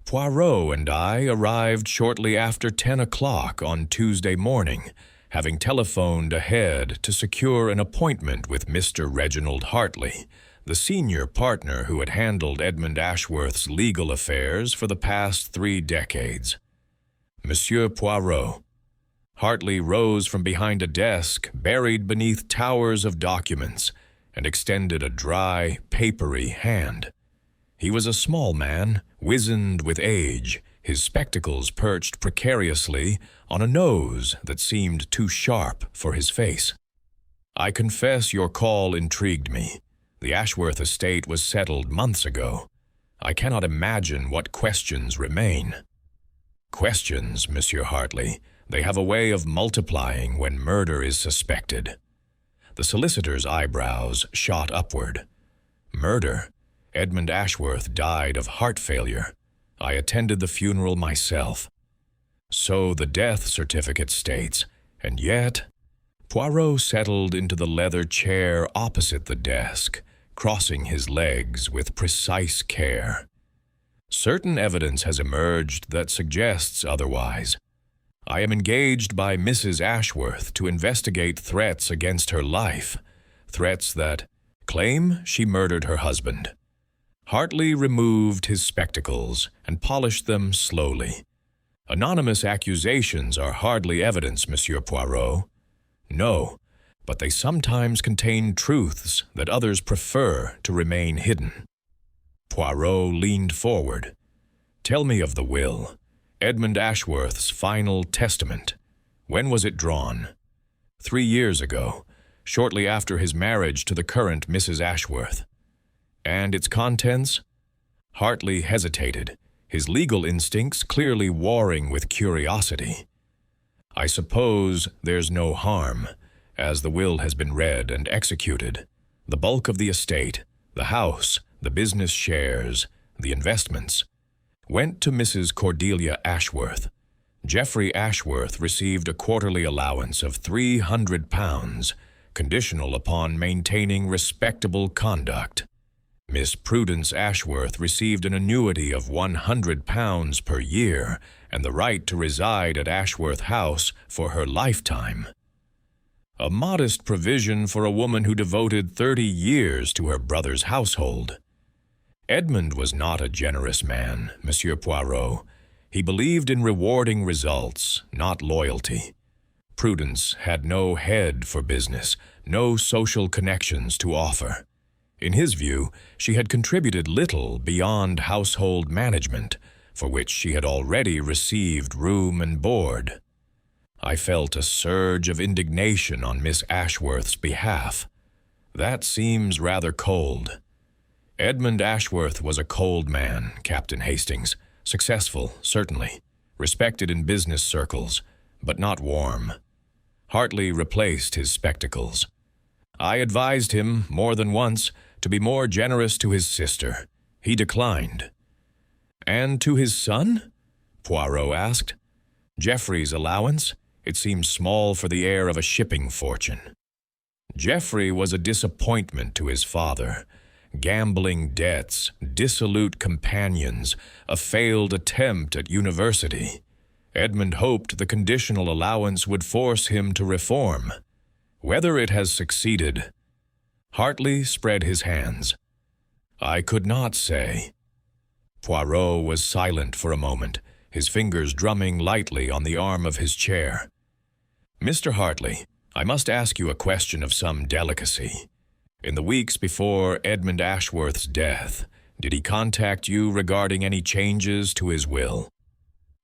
Poirot and I arrived shortly after 10 o'clock on Tuesday morning, having telephoned ahead to secure an appointment with Mr. Reginald Hartley, the senior partner who had handled Edmund Ashworth's legal affairs for the past 3 decades. Monsieur Poirot. Hartley rose from behind a desk buried beneath towers of documents and extended a dry, papery hand. He was a small man, wizened with age, his spectacles perched precariously on a nose that seemed too sharp for his face. I confess your call intrigued me. The Ashworth estate was settled months ago. I cannot imagine what questions remain. Questions, Monsieur Hartley. They have a way of multiplying when murder is suspected. The solicitor's eyebrows shot upward. Murder? Edmund Ashworth died of heart failure. I attended the funeral myself. So the death certificate states, and yet... Poirot settled into the leather chair opposite the desk, crossing his legs with precise care. Certain evidence has emerged that suggests otherwise. I am engaged by Mrs. Ashworth to investigate threats against her life, threats that claim she murdered her husband. Hartley removed his spectacles and polished them slowly. Anonymous accusations are hardly evidence, Monsieur Poirot. No, but they sometimes contain truths that others prefer to remain hidden. Poirot leaned forward. Tell me of the will. Edmund Ashworth's final testament. When was it drawn? 3 years ago, shortly after his marriage to the current Mrs. Ashworth. And its contents? Hartley hesitated, his legal instincts clearly warring with curiosity. I suppose there's no harm, as the will has been read and executed. The bulk of the estate, the house, the business shares, the investments, went to Mrs. Cordelia Ashworth. Geoffrey Ashworth received a quarterly allowance of £300, conditional upon maintaining respectable conduct. Miss Prudence Ashworth received an annuity of £100 per year and the right to reside at Ashworth House for her lifetime. A modest provision for a woman who devoted 30 years to her brother's household. Edmund was not a generous man, Monsieur Poirot. He believed in rewarding results, not loyalty. Prudence had no head for business, no social connections to offer. In his view, she had contributed little beyond household management, for which she had already received room and board. I felt a surge of indignation on Miss Ashworth's behalf. That seems rather cold. Edmund Ashworth was a cold man, Captain Hastings. Successful, certainly. Respected in business circles, but not warm. Hartley replaced his spectacles. I advised him, more than once, to be more generous to his sister. He declined. And to his son? Poirot asked. Geoffrey's allowance? It seemed small for the heir of a shipping fortune. Geoffrey was a disappointment to his father. Gambling debts, dissolute companions, a failed attempt at university. Edmund hoped the conditional allowance would force him to reform. Whether it has succeeded... Hartley spread his hands. I could not say. Poirot was silent for a moment, his fingers drumming lightly on the arm of his chair. Mr. Hartley, I must ask you a question of some delicacy. In the weeks before Edmund Ashworth's death, did he contact you regarding any changes to his will?"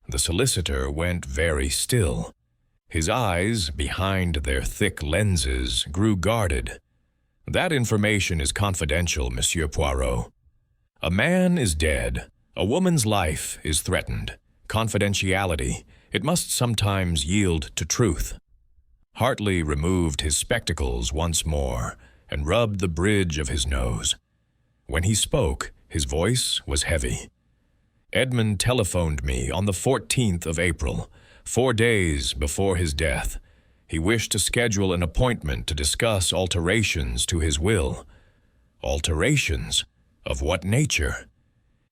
The solicitor went very still. His eyes, behind their thick lenses, grew guarded. "That information is confidential, Monsieur Poirot. A man is dead. A woman's life is threatened. Confidentiality, it must sometimes yield to truth." Hartley removed his spectacles once more and rubbed the bridge of his nose. When he spoke, his voice was heavy. "Edmund telephoned me on the 14th of April, 4 days before his death. He wished to schedule an appointment to discuss alterations to his will." "Alterations? Of what nature?"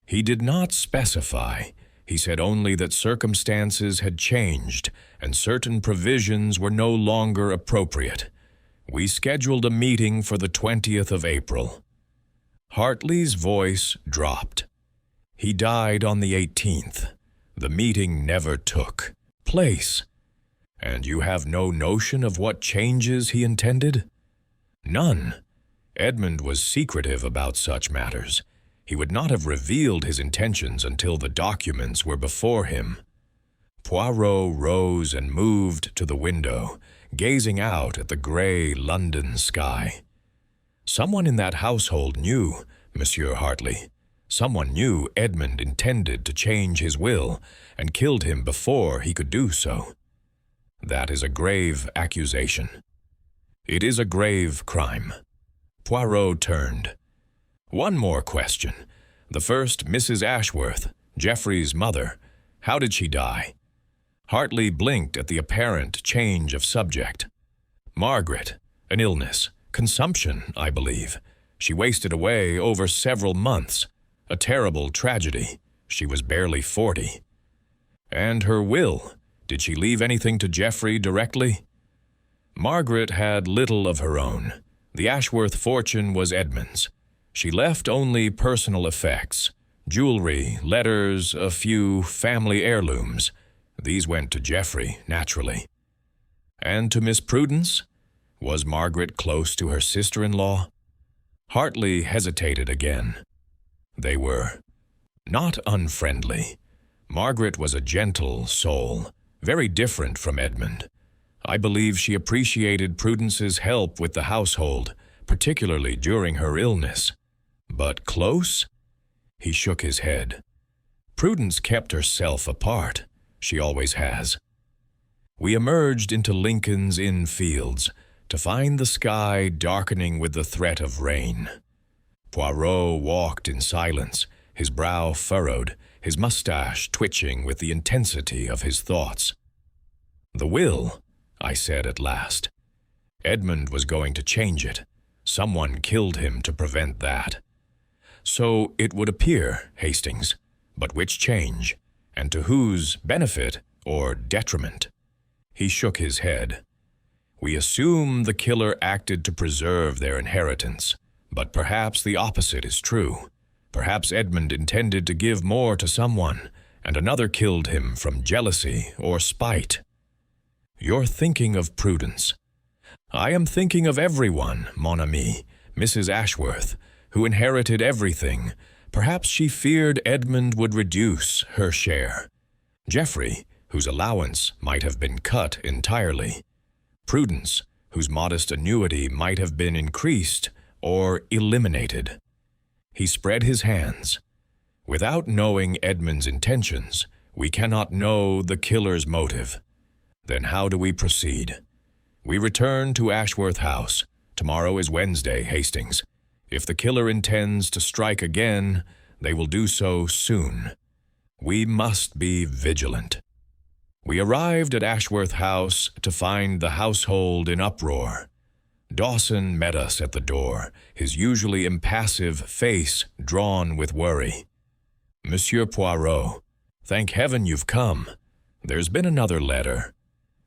"He did not specify. He said only that circumstances had changed and certain provisions were no longer appropriate. We scheduled a meeting for the 20th of April. Hartley's voice dropped. "He died on the 18th. The meeting never took place. And you have no notion of what changes he intended?" "None. Edmund was secretive about such matters. He would not have revealed his intentions until the documents were before him." Poirot rose and moved to the window, gazing out at the gray London sky. "Someone in that household knew, Monsieur Hartley. Someone knew Edmund intended to change his will and killed him before he could do so. That is a grave accusation. It is a grave crime." Poirot turned. "One more question. The first, Mrs. Ashworth, Geoffrey's mother. How did she die?" Hartley blinked at the apparent change of subject. "Margaret, an illness, consumption, I believe. She wasted away over several months. A terrible tragedy. She was barely 40. And her will, did she leave anything to Geoffrey directly?" "Margaret had little of her own. The Ashworth fortune was Edmund's. She left only personal effects, jewelry, letters, a few family heirlooms. These went to Geoffrey, naturally." "And to Miss Prudence? Was Margaret close to her sister-in-law?" Hartley hesitated again. "They were not unfriendly. Margaret was a gentle soul, very different from Edmund. I believe she appreciated Prudence's help with the household, particularly during her illness. But close?" He shook his head. "Prudence kept herself apart. She always has." We emerged into Lincoln's Inn Fields to find the sky darkening with the threat of rain. Poirot walked in silence, his brow furrowed, his mustache twitching with the intensity of his thoughts. "The will," I said at last. "Edmund was going to change it. Someone killed him to prevent that. So it would appear, Hastings. But which change? And to whose benefit or detriment?" He shook his head. "We assume the killer acted to preserve their inheritance, but perhaps the opposite is true. Perhaps Edmund intended to give more to someone, and another killed him from jealousy or spite." "You're thinking of Prudence." "I am thinking of everyone, mon ami, Mrs. Ashworth, who inherited everything. Perhaps she feared Edmund would reduce her share. Geoffrey, whose allowance might have been cut entirely. Prudence, whose modest annuity might have been increased or eliminated." He spread his hands. "Without knowing Edmund's intentions, we cannot know the killer's motive. Then how do we proceed? We return to Ashworth House. Tomorrow is Wednesday, Hastings. If the killer intends to strike again, they will do so soon. We must be vigilant." We arrived at Ashworth House to find the household in uproar. Dawson met us at the door, his usually impassive face drawn with worry. "Monsieur Poirot, thank heaven you've come. There's been another letter."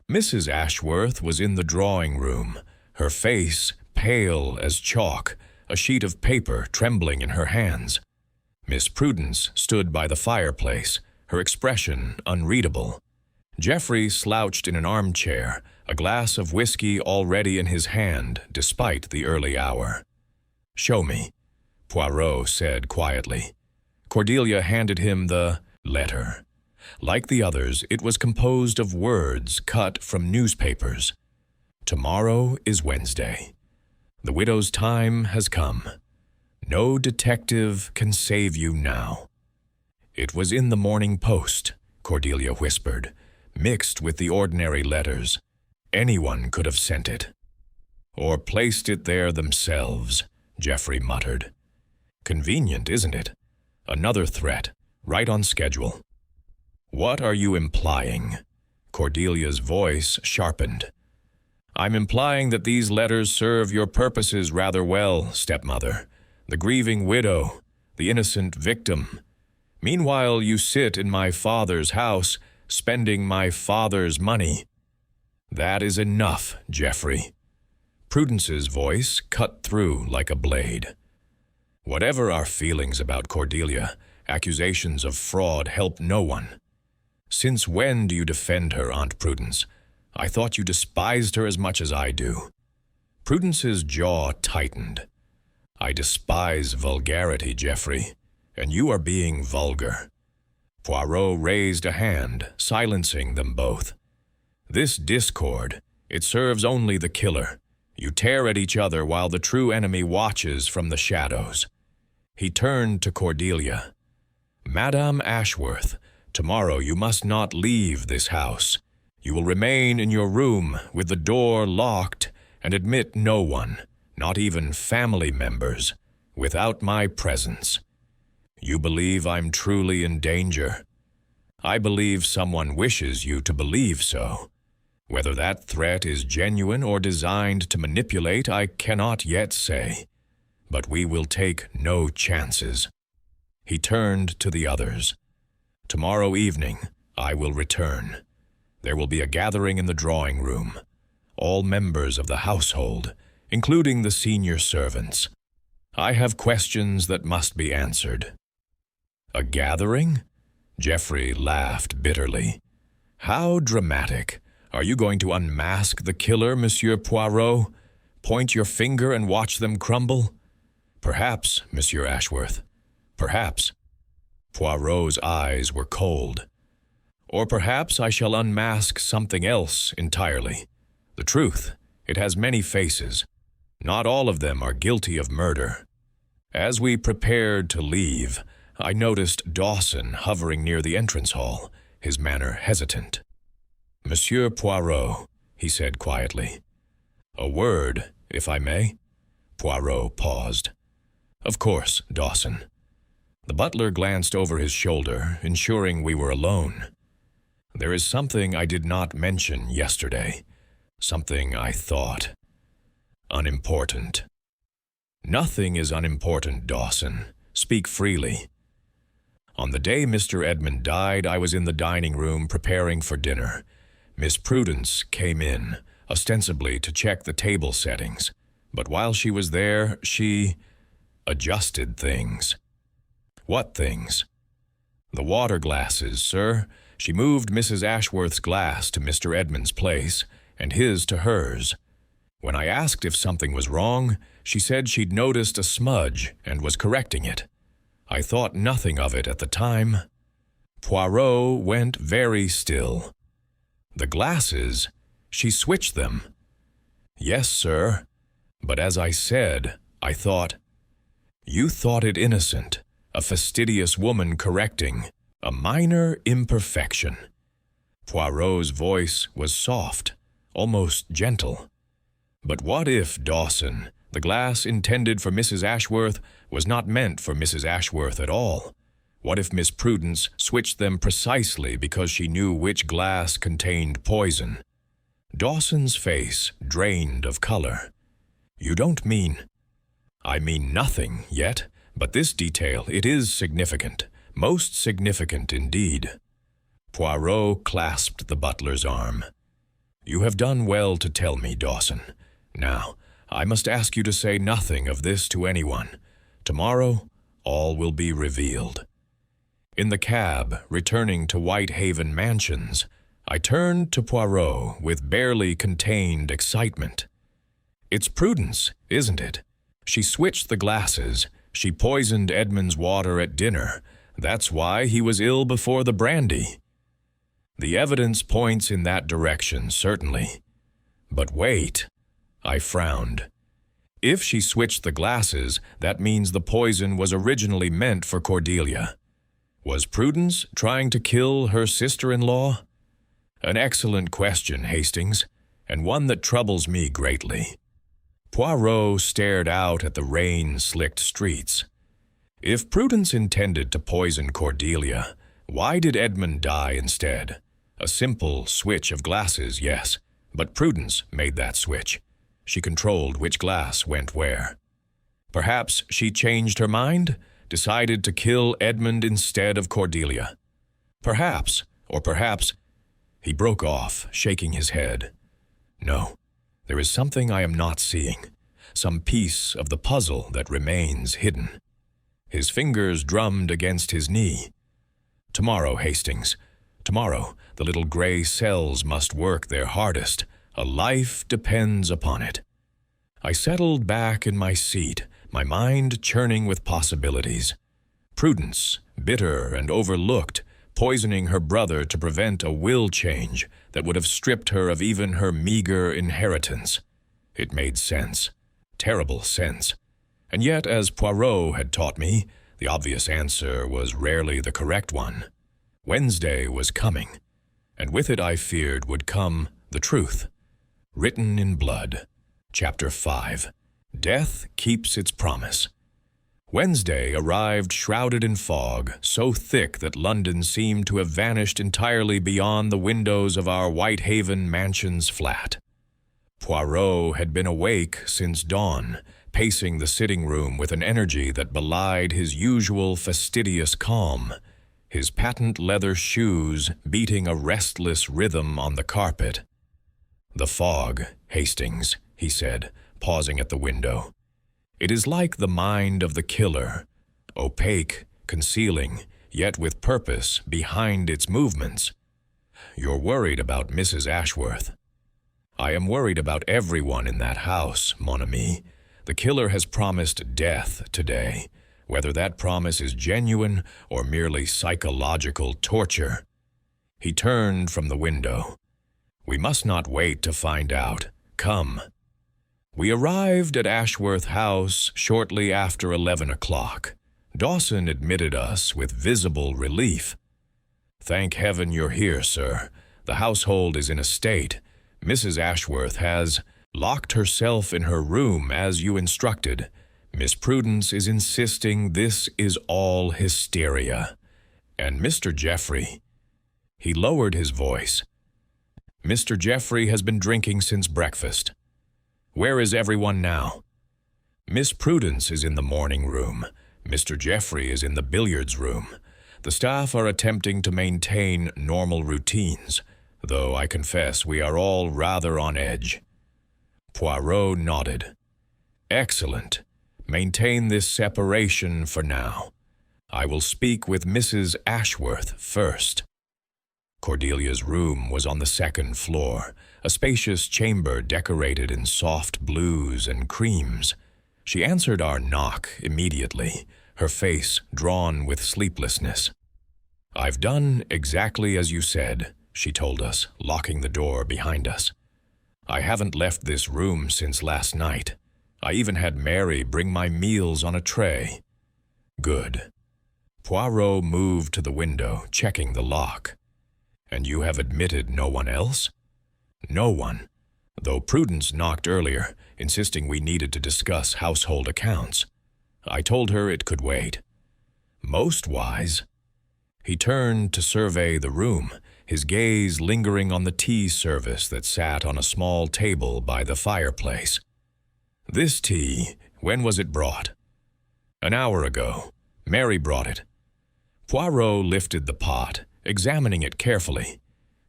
Mrs. Ashworth was in the drawing-room, her face pale as chalk, a sheet of paper trembling in her hands. Miss Prudence stood by the fireplace, her expression unreadable. Geoffrey slouched in an armchair, a glass of whiskey already in his hand, despite the early hour. "Show me," Poirot said quietly. Cordelia handed him the letter. Like the others, it was composed of words cut from newspapers. "Tomorrow is Wednesday. The widow's time has come. No detective can save you now." "It was in the Morning Post," Cordelia whispered, "mixed with the ordinary letters. Anyone could have sent it." "Or placed it there themselves," Geoffrey muttered. "Convenient, isn't it? Another threat, right on schedule." "What are you implying?" Cordelia's voice sharpened. "I'm implying that these letters serve your purposes rather well, stepmother. The grieving widow, the innocent victim. Meanwhile, you sit in my father's house, spending my father's money." "That is enough, Geoffrey." Prudence's voice cut through like a blade. "Whatever our feelings about Cordelia, accusations of fraud help no one. Since when do you defend her, Aunt Prudence? I thought you despised her as much as I do." Prudence's jaw tightened. "I despise vulgarity, Geoffrey, and you are being vulgar." Poirot raised a hand, silencing them both. "This discord, it serves only the killer. You tear at each other while the true enemy watches from the shadows." He turned to Cordelia. "Madame Ashworth, tomorrow you must not leave this house. You will remain in your room with the door locked and admit no one, not even family members, without my presence. You believe I'm truly in danger. I believe someone wishes you to believe so. Whether that threat is genuine or designed to manipulate, I cannot yet say. But we will take no chances." He turned to the others. "Tomorrow evening, I will return. There will be a gathering in the drawing room. All members of the household, including the senior servants. I have questions that must be answered." "A gathering?" Geoffrey laughed bitterly. "How dramatic! Are you going to unmask the killer, Monsieur Poirot? Point your finger and watch them crumble?" "Perhaps, Monsieur Ashworth. Perhaps." Poirot's eyes were cold. "Or perhaps I shall unmask something else entirely. The truth, it has many faces. Not all of them are guilty of murder." As we prepared to leave, I noticed Dawson hovering near the entrance hall, his manner hesitant. "Monsieur Poirot," he said quietly. "A word, if I may." Poirot paused. "Of course, Dawson." The butler glanced over his shoulder, ensuring we were alone. "There is something I did not mention yesterday. Something I thought unimportant." "Nothing is unimportant, Dawson. Speak freely." "On the day Mr. Edmund died, I was in the dining room preparing for dinner. Miss Prudence came in, ostensibly to check the table settings, but while she was there, she adjusted things." "What things?" "The water glasses, sir. She moved Mrs. Ashworth's glass to Mr. Edmund's place, and his to hers. When I asked if something was wrong, she said she'd noticed a smudge and was correcting it. I thought nothing of it at the time." Poirot went very still. "The glasses? She switched them?" "Yes, sir. But as I said, I thought—" "You thought it innocent, a fastidious woman correcting a minor imperfection." Poirot's voice was soft, almost gentle. "But what if, Dawson, the glass intended for Mrs. Ashworth was not meant for Mrs. Ashworth at all? What if Miss Prudence switched them precisely because she knew which glass contained poison?" Dawson's face drained of color. "You don't mean—" "I mean nothing yet, but this detail, it is significant, most significant indeed." Poirot clasped the butler's arm. "You have done well to tell me, Dawson. Now, I must ask you to say nothing of this to anyone. Tomorrow, all will be revealed." In the cab, returning to Whitehaven Mansions, I turned to Poirot with barely contained excitement. "It's Prudence, isn't it? She switched the glasses. She poisoned Edmund's water at dinner. That's why he was ill before the brandy." "The evidence points in that direction, certainly. But wait," I frowned. "If she switched the glasses, that means the poison was originally meant for Cordelia. Was Prudence trying to kill her sister-in-law?" "An excellent question, Hastings, and one that troubles me greatly." Poirot stared out at the rain-slicked streets. "If Prudence intended to poison Cordelia, why did Edmund die instead? A simple switch of glasses, yes, but Prudence made that switch. She controlled which glass went where. Perhaps she changed her mind, decided to kill Edmund instead of Cordelia. Perhaps, or perhaps—" He broke off, shaking his head. "No, there is something I am not seeing, some piece of the puzzle that remains hidden." His fingers drummed against his knee. "Tomorrow, Hastings, tomorrow the little gray cells must work their hardest. A life depends upon it." I settled back in my seat, my mind churning with possibilities. Prudence, bitter and overlooked, poisoning her brother to prevent a will change that would have stripped her of even her meager inheritance. It made sense, terrible sense. And yet, as Poirot had taught me, the obvious answer was rarely the correct one. Wednesday was coming, and with it I feared would come the truth. Written in blood. Chapter 5. Death Keeps Its Promise. Wednesday arrived shrouded in fog, so thick that London seemed to have vanished entirely beyond the windows of our Whitehaven mansion's flat. Poirot had been awake since dawn, pacing the sitting room with an energy that belied his usual fastidious calm, his patent leather shoes beating a restless rhythm on the carpet. "The fog, Hastings," he said, pausing at the window. "It is like the mind of the killer, opaque, concealing, yet with purpose behind its movements. You're worried about Mrs. Ashworth." "I am worried about everyone in that house, mon ami. The killer has promised death today, whether that promise is genuine or merely psychological torture." He turned from the window. "We must not wait to find out. Come." We arrived at Ashworth House shortly after 11 o'clock. Dawson admitted us with visible relief. "Thank heaven you're here, sir. The household is in a state. Mrs. Ashworth has locked herself in her room as you instructed. Miss Prudence is insisting this is all hysteria. And Mr. Geoffrey—" He lowered his voice. "Mr. Geoffrey has been drinking since breakfast. Where is everyone now?" "Miss Prudence is in the morning room. Mr. Geoffrey is in the billiards room. The staff are attempting to maintain normal routines, though I confess we are all rather on edge." Poirot nodded. "Excellent. Maintain this separation for now. I will speak with Mrs. Ashworth first." Cordelia's room was on the second floor, a spacious chamber decorated in soft blues and creams. She answered our knock immediately, her face drawn with sleeplessness. "I've done exactly as you said," she told us, locking the door behind us. "I haven't left this room since last night. I even had Mary bring my meals on a tray." "Good." Poirot moved to the window, checking the lock. "And you have admitted no one else?" "No one, though Prudence knocked earlier, insisting we needed to discuss household accounts. I told her it could wait." "Most wise." He turned to survey the room, his gaze lingering on the tea service that sat on a small table by the fireplace. "This tea, when was it brought?" "An hour ago. Mary brought it." Poirot lifted the pot, examining it carefully.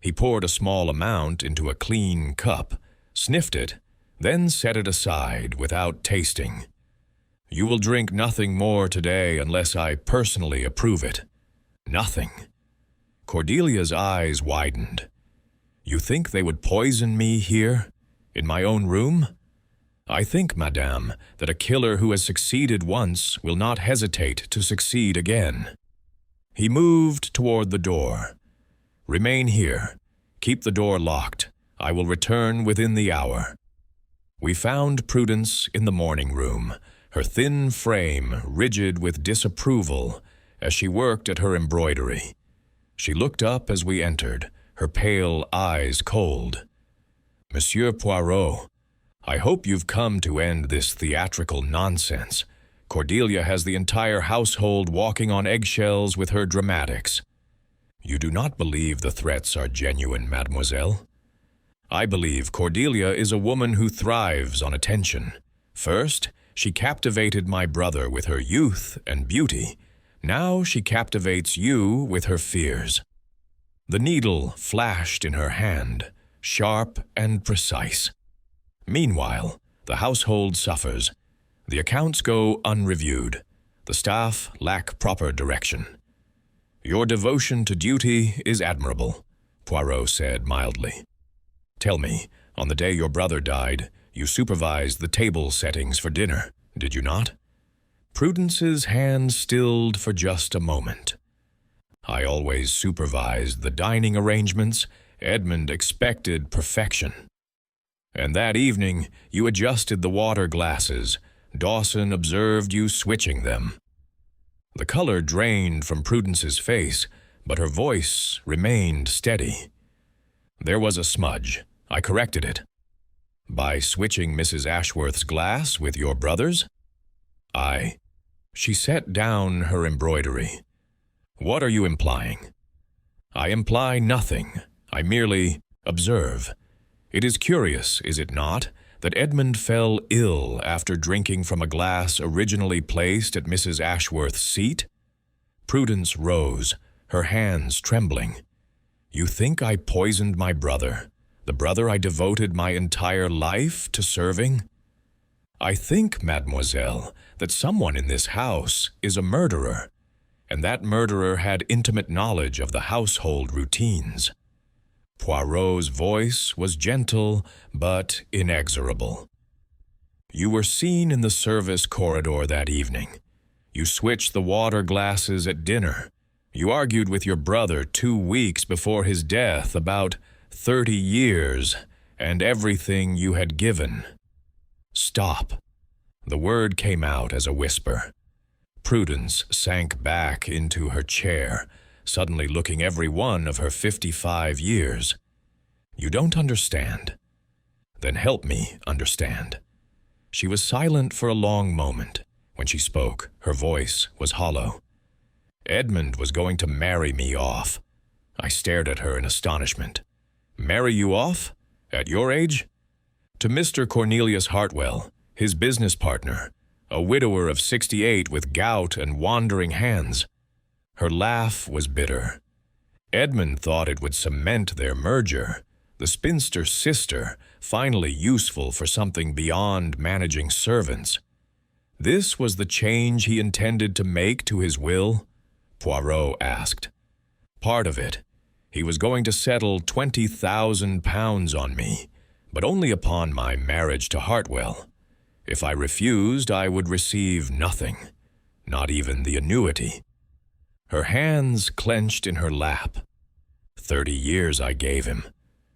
He poured a small amount into a clean cup, sniffed it, then set it aside without tasting. "You will drink nothing more today unless I personally approve it." "Nothing." Cordelia's eyes widened. You think they would poison me here, in my own room? I think, madame, that a killer who has succeeded once will not hesitate to succeed again. He moved toward the door. Remain here. Keep the door locked. I will return within the hour. We found Prudence in the morning room, her thin frame rigid with disapproval as she worked at her embroidery. She looked up as we entered, her pale eyes cold. Monsieur Poirot, I hope you've come to end this theatrical nonsense. Cordelia has the entire household walking on eggshells with her dramatics. You do not believe the threats are genuine, mademoiselle? I believe Cordelia is a woman who thrives on attention. First, she captivated my brother with her youth and beauty. Now she captivates you with her fears. The needle flashed in her hand, sharp and precise. Meanwhile, the household suffers. The accounts go unreviewed. The staff lack proper direction. Your devotion to duty is admirable, Poirot said mildly. Tell me, on the day your brother died, you supervised the table settings for dinner, did you not? Prudence's hand stilled for just a moment. I always supervised the dining arrangements. Edmund expected perfection. And that evening, you adjusted the water glasses. Dawson observed you switching them. The color drained from Prudence's face, but her voice remained steady. There was a smudge. I corrected it. By switching Mrs. Ashworth's glass with your brother's? Aye. She set down her embroidery. What are you implying? I imply nothing. I merely observe. It is curious, is it not, that Edmund fell ill after drinking from a glass originally placed at Mrs. Ashworth's seat? Prudence rose, her hands trembling. You think I poisoned my brother, the brother I devoted my entire life to serving? I think, mademoiselle, that someone in this house is a murderer, and that murderer had intimate knowledge of the household routines. Poirot's voice was gentle but inexorable. You were seen in the service corridor that evening. You switched the water glasses at dinner. You argued with your brother 2 weeks before his death about 30 years and everything you had given. Stop. The word came out as a whisper. Prudence sank back into her chair, suddenly looking every one of her 55 years. You don't understand. Then help me understand. She was silent for a long moment. When she spoke, her voice was hollow. Edmund was going to marry me off. I stared at her in astonishment. Marry you off? At your age? To Mr. Cornelius Hartwell, his business partner, a widower of 68 with gout and wandering hands. Her laugh was bitter. Edmund thought it would cement their merger, the spinster sister, finally useful for something beyond managing servants. This was the change he intended to make to his will? Poirot asked. Part of it. He was going to settle £20,000 on me, but only upon my marriage to Hartwell. If I refused, I would receive nothing, not even the annuity. Her hands clenched in her lap. 30 years I gave him.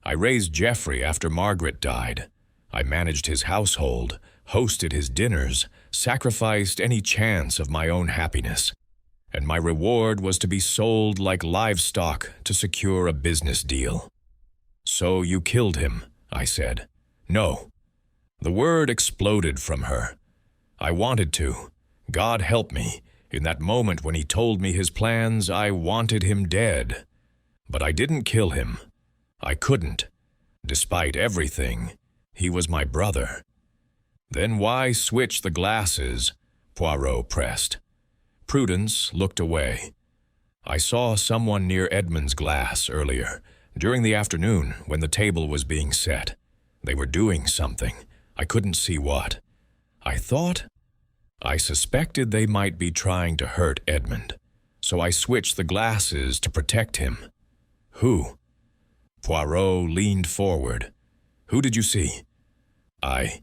I raised Geoffrey after Margaret died. I managed his household, hosted his dinners, sacrificed any chance of my own happiness. And my reward was to be sold like livestock to secure a business deal. So you killed him, I said. No. The word exploded from her. I wanted to. God help me. In that moment when he told me his plans, I wanted him dead. But I didn't kill him. I couldn't. Despite everything, he was my brother. Then why switch the glasses? Poirot pressed. Prudence looked away. I saw someone near Edmund's glass earlier, during the afternoon when the table was being set. They were doing something. I couldn't see what. I suspected they might be trying to hurt Edmund, so I switched the glasses to protect him. Who? Poirot leaned forward. "Who did you see?" I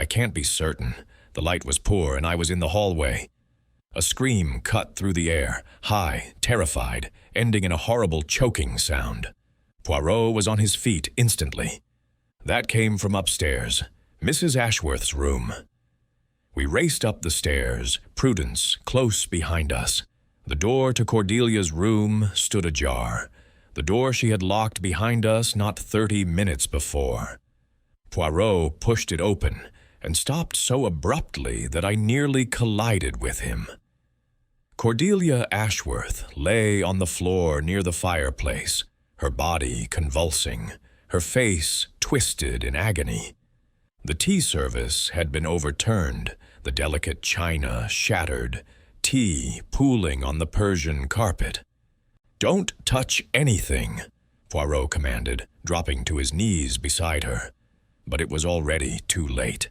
can't be certain. The light was poor and I was in the hallway." A scream cut through the air, high, terrified, ending in a horrible choking sound. Poirot was on his feet instantly. That came from upstairs, Mrs. Ashworth's room. We raced up the stairs, Prudence close behind us. The door to Cordelia's room stood ajar, the door she had locked behind us not 30 minutes before. Poirot pushed it open and stopped so abruptly that I nearly collided with him. Cordelia Ashworth lay on the floor near the fireplace, her body convulsing, her face twisted in agony. The tea service had been overturned, the delicate china shattered, tea pooling on the Persian carpet. "Don't touch anything," Poirot commanded, dropping to his knees beside her. But it was already too late.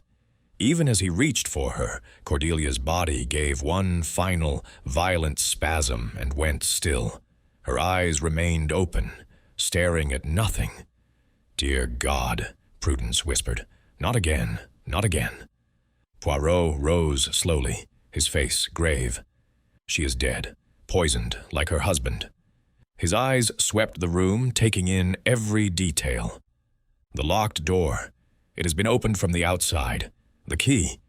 Even as he reached for her, Cordelia's body gave one final, violent spasm and went still. Her eyes remained open, staring at nothing. "Dear God," Prudence whispered. "Not again, not again." Poirot rose slowly, his face grave. "She is dead, poisoned like her husband." His eyes swept the room, taking in every detail. "The locked door. It has been opened from the outside. The key."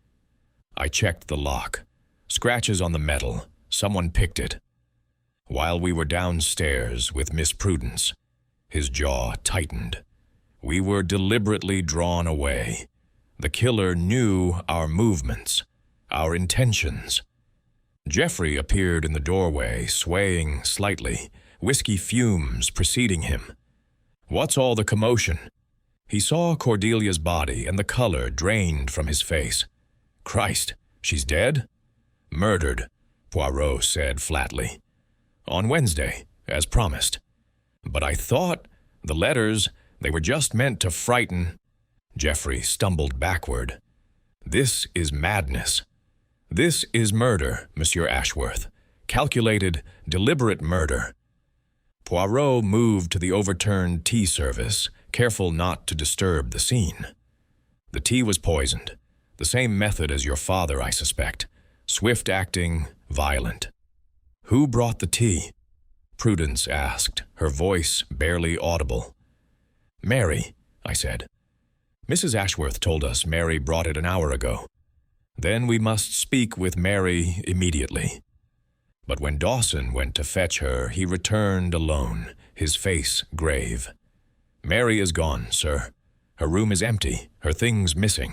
I checked the lock. Scratches on the metal. Someone picked it. While we were downstairs with Miss Prudence, his jaw tightened. We were deliberately drawn away. The killer knew our movements, our intentions. Geoffrey appeared in the doorway, swaying slightly, whiskey fumes preceding him. "What's all the commotion?" He saw Cordelia's body and the color drained from his face. "Christ, she's dead?" "Murdered," Poirot said flatly. "On Wednesday, as promised." "But I thought the letters, they were just meant to frighten." Geoffrey stumbled backward. "This is madness. This is murder, Monsieur Ashworth. Calculated, deliberate murder." Poirot moved to the overturned tea service, careful not to disturb the scene. "The tea was poisoned. The same method as your father, I suspect. Swift-acting, violent." "Who brought the tea?" Prudence asked, her voice barely audible. "Mary," I said. "Mrs. Ashworth told us Mary brought it an hour ago. Then we must speak with Mary immediately." But when Dawson went to fetch her, he returned alone, his face grave. "Mary is gone, sir. Her room is empty, her things missing.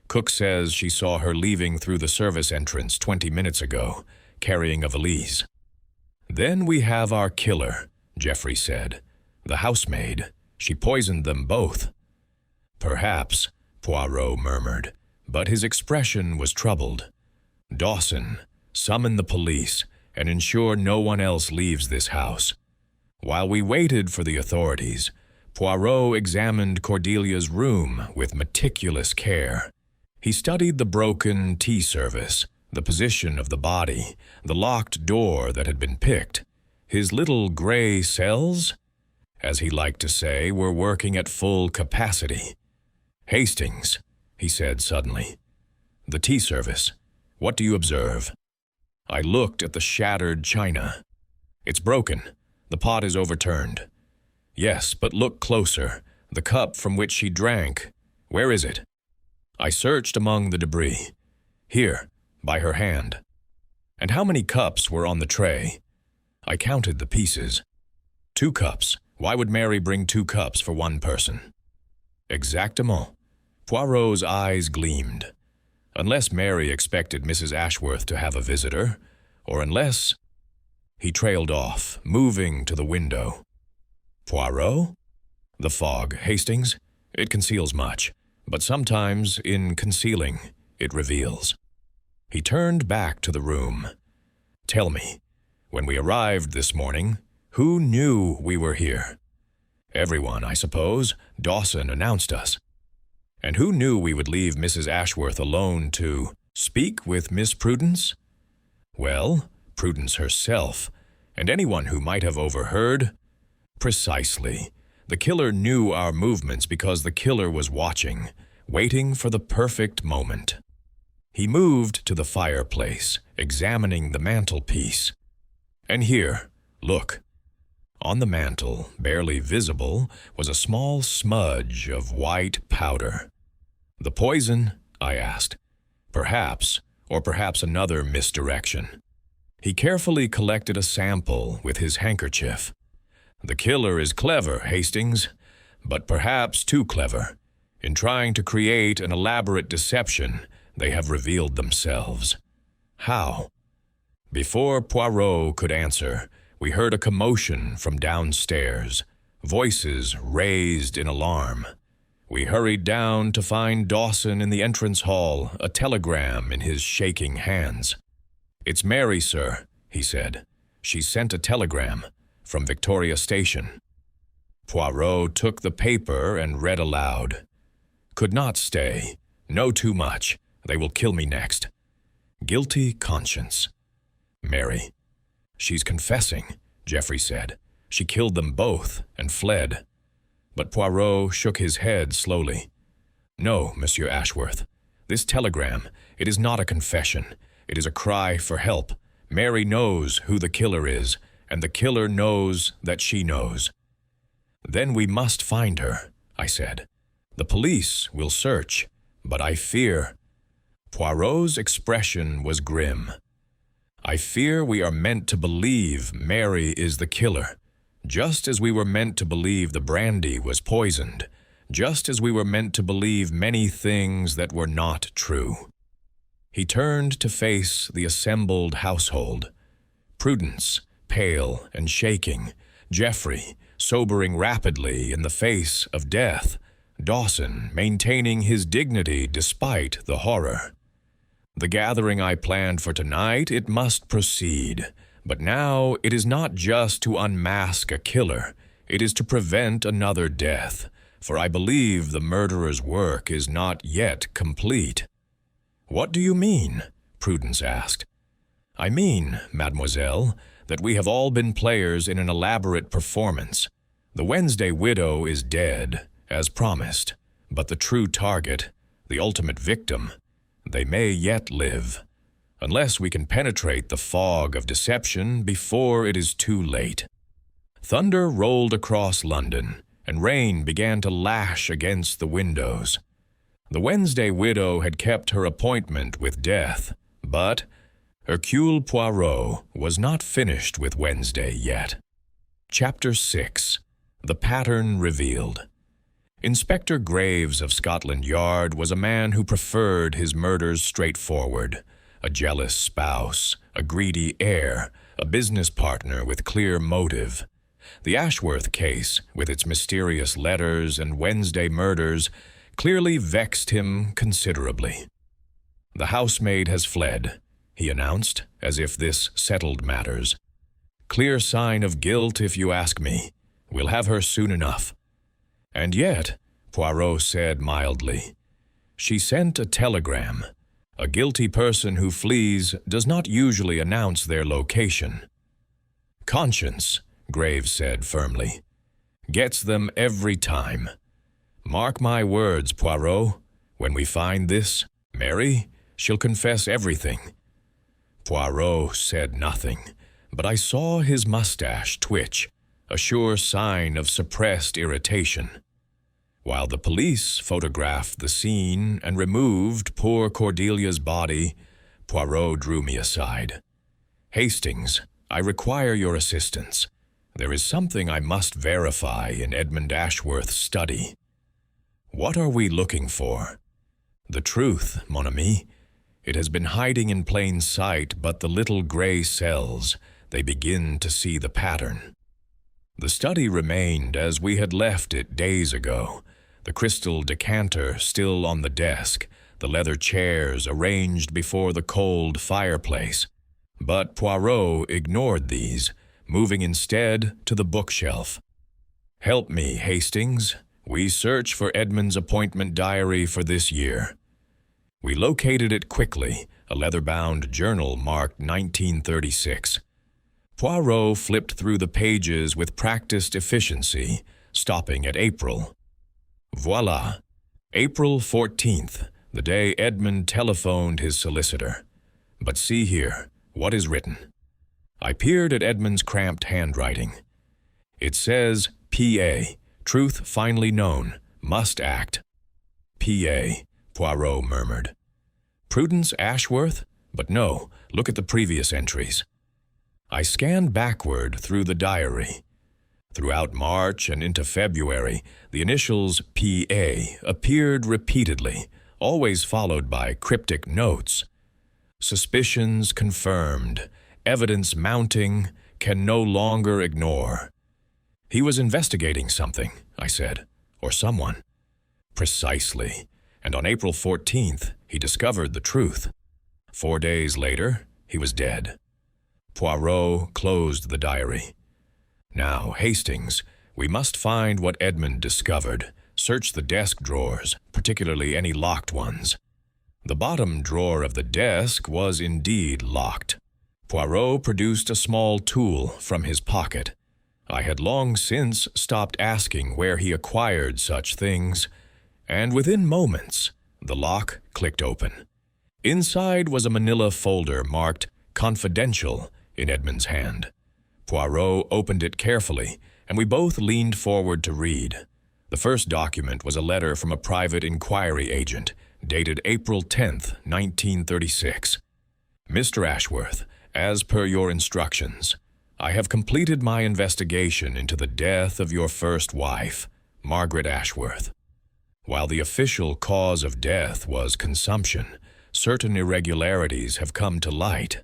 Cook says she saw her leaving through the service entrance 20 minutes ago, carrying a valise." "Then we have our killer," Geoffrey said. "The housemaid. She poisoned them both." "Perhaps," Poirot murmured, but his expression was troubled. "Dawson, summon the police and ensure no one else leaves this house." While we waited for the authorities, Poirot examined Cordelia's room with meticulous care. He studied the broken tea service, the position of the body, the locked door that had been picked. His little gray cells, as he liked to say, were working at full capacity. "Hastings," he said suddenly. "The tea service. What do you observe?" I looked at the shattered china. "It's broken. The pot is overturned." "Yes, but look closer. The cup from which she drank. Where is it?" I searched among the debris. "Here, by her hand." "And how many cups were on the tray?" I counted the pieces. 2 cups. Why would Mary bring 2 cups for one person?" "Exactement." Poirot's eyes gleamed. "Unless Mary expected Mrs. Ashworth to have a visitor, or unless—" He trailed off, moving to the window. "Poirot?" "The fog, Hastings. It conceals much, but sometimes, in concealing, it reveals." He turned back to the room. "Tell me, when we arrived this morning, who knew we were here?" "Everyone, I suppose. Dawson announced us." "And who knew we would leave Mrs. Ashworth alone to speak with Miss Prudence?" "Well, Prudence herself, and anyone who might have overheard." "Precisely. The killer knew our movements because the killer was watching, waiting for the perfect moment. He moved to the fireplace, examining the mantelpiece. And here, look. On the mantel, barely visible, was a small smudge of white powder. The poison? I asked. Perhaps, or perhaps another misdirection. He carefully collected a sample with his handkerchief. The killer is clever, Hastings, but perhaps too clever. In trying to create an elaborate deception, they have revealed themselves. How? Before Poirot could answer, we heard a commotion from downstairs, voices raised in alarm. We hurried down to find Dawson in the entrance hall, a telegram in his shaking hands. "It's Mary, sir," he said. "She sent a telegram from Victoria Station." Poirot took the paper and read aloud. "Could not stay. Know too much. They will kill me next. Guilty conscience. Mary. She's confessing," Geoffrey said. "She killed them both and fled." But Poirot shook his head slowly. "No, Monsieur Ashworth. This telegram, it is not a confession. It is a cry for help. Mary knows who the killer is, and the killer knows that she knows." "Then we must find her," I said. "The police will search, but I fear—" Poirot's expression was grim. "I fear we are meant to believe Mary is the killer, just as we were meant to believe the brandy was poisoned, just as we were meant to believe many things that were not true." He turned to face the assembled household. Prudence, pale and shaking, Geoffrey, sobering rapidly in the face of death, Dawson, maintaining his dignity despite the horror. "The gathering I planned for tonight, it must proceed. But now it is not just to unmask a killer, it is to prevent another death, for I believe the murderer's work is not yet complete." "What do you mean?" Prudence asked. "I mean, mademoiselle, that we have all been players in an elaborate performance. The Wednesday widow is dead, as promised, but the true target, the ultimate victim, they may yet live, unless we can penetrate the fog of deception before it is too late." Thunder rolled across London, and rain began to lash against the windows. The Wednesday widow had kept her appointment with death, but Hercule Poirot was not finished with Wednesday yet. Chapter 6. The Pattern Revealed. Inspector Graves of Scotland Yard was a man who preferred his murders straightforward. A jealous spouse, a greedy heir, a business partner with clear motive. The Ashworth case, with its mysterious letters and Wednesday murders, clearly vexed him considerably. "The housemaid has fled," he announced, as if this settled matters. "Clear sign of guilt, if you ask me. We'll have her soon enough." "And yet," Poirot said mildly, "she sent a telegram. A guilty person who flees does not usually announce their location." "Conscience," Graves said firmly, "gets them every time. Mark my words, Poirot. When we find this, Mary, she'll confess everything." Poirot said nothing, but I saw his mustache twitch, a sure sign of suppressed irritation. While the police photographed the scene and removed poor Cordelia's body, Poirot drew me aside. "Hastings, I require your assistance. There is something I must verify in Edmund Ashworth's study." "What are we looking for?" "The truth, mon ami. It has been hiding in plain sight, but the little gray cells, they begin to see the pattern." The study remained as we had left it days ago, the crystal decanter still on the desk, the leather chairs arranged before the cold fireplace. But Poirot ignored these, moving instead to the bookshelf. "Help me, Hastings. We search for Edmund's appointment diary for this year." We located it quickly, a leather-bound journal marked 1936. Poirot flipped through the pages with practiced efficiency, stopping at April. Voila! April 14th, the day Edmund telephoned his solicitor. But see here, what is written? I peered at Edmund's cramped handwriting. It says, P.A., truth finally known, must act. P.A., Poirot murmured. Prudence Ashworth? But no, look at the previous entries. I scanned backward through the diary. Throughout March and into February, the initials P.A. appeared repeatedly, always followed by cryptic notes. Suspicions confirmed, evidence mounting, can no longer ignore. He was investigating something, I said, or someone. Precisely, and on April 14th, he discovered the truth. 4 days later, he was dead. Poirot closed the diary. Now, Hastings, we must find what Edmund discovered. Search the desk drawers, particularly any locked ones. The bottom drawer of the desk was indeed locked. Poirot produced a small tool from his pocket. I had long since stopped asking where he acquired such things, and within moments, the lock clicked open. Inside was a manila folder marked Confidential in Edmund's hand. Poirot opened it carefully, and we both leaned forward to read. The first document was a letter from a private inquiry agent, dated April 10th, 1936. Mr. Ashworth, as per your instructions, I have completed my investigation into the death of your first wife, Margaret Ashworth. While the official cause of death was consumption, certain irregularities have come to light.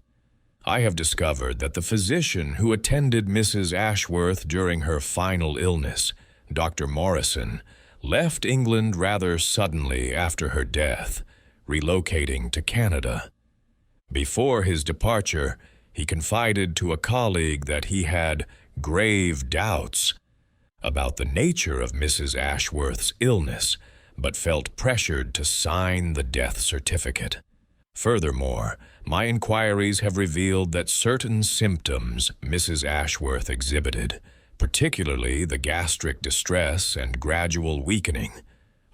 I have discovered that the physician who attended Mrs. Ashworth during her final illness, Dr. Morrison, left England rather suddenly after her death, relocating to Canada. Before his departure, he confided to a colleague that he had grave doubts about the nature of Mrs. Ashworth's illness, but felt pressured to sign the death certificate. Furthermore, my inquiries have revealed that certain symptoms Mrs. Ashworth exhibited, particularly the gastric distress and gradual weakening,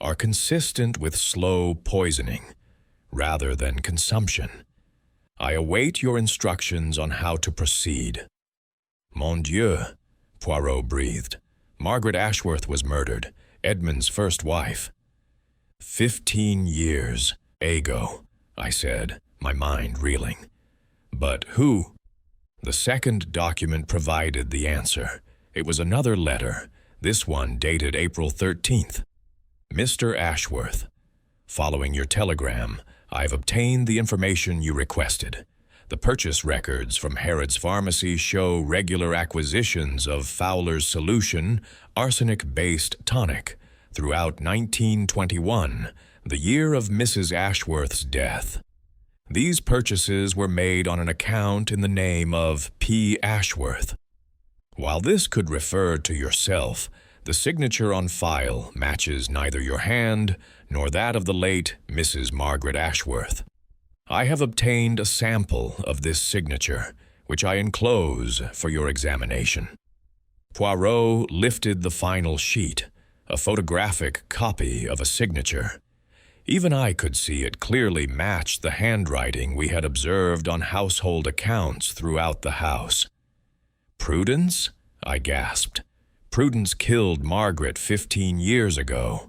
are consistent with slow poisoning, rather than consumption. I await your instructions on how to proceed. Mon Dieu, Poirot breathed. Margaret Ashworth was murdered, Edmund's first wife. 15 years ago, I said, my mind reeling. But who? The second document provided the answer. It was another letter, this one dated April 13th. Mr. Ashworth, following your telegram, I've obtained the information you requested. The purchase records from Harrod's Pharmacy show regular acquisitions of Fowler's Solution, arsenic-based tonic, throughout 1921, the year of Mrs. Ashworth's death. These purchases were made on an account in the name of P. Ashworth. While this could refer to yourself, the signature on file matches neither your hand nor that of the late Mrs. Margaret Ashworth. I have obtained a sample of this signature, which I enclose for your examination. Poirot lifted the final sheet, a photographic copy of a signature. Even I could see it clearly matched the handwriting we had observed on household accounts throughout the house. Prudence? I gasped. Prudence killed Margaret 15 years ago.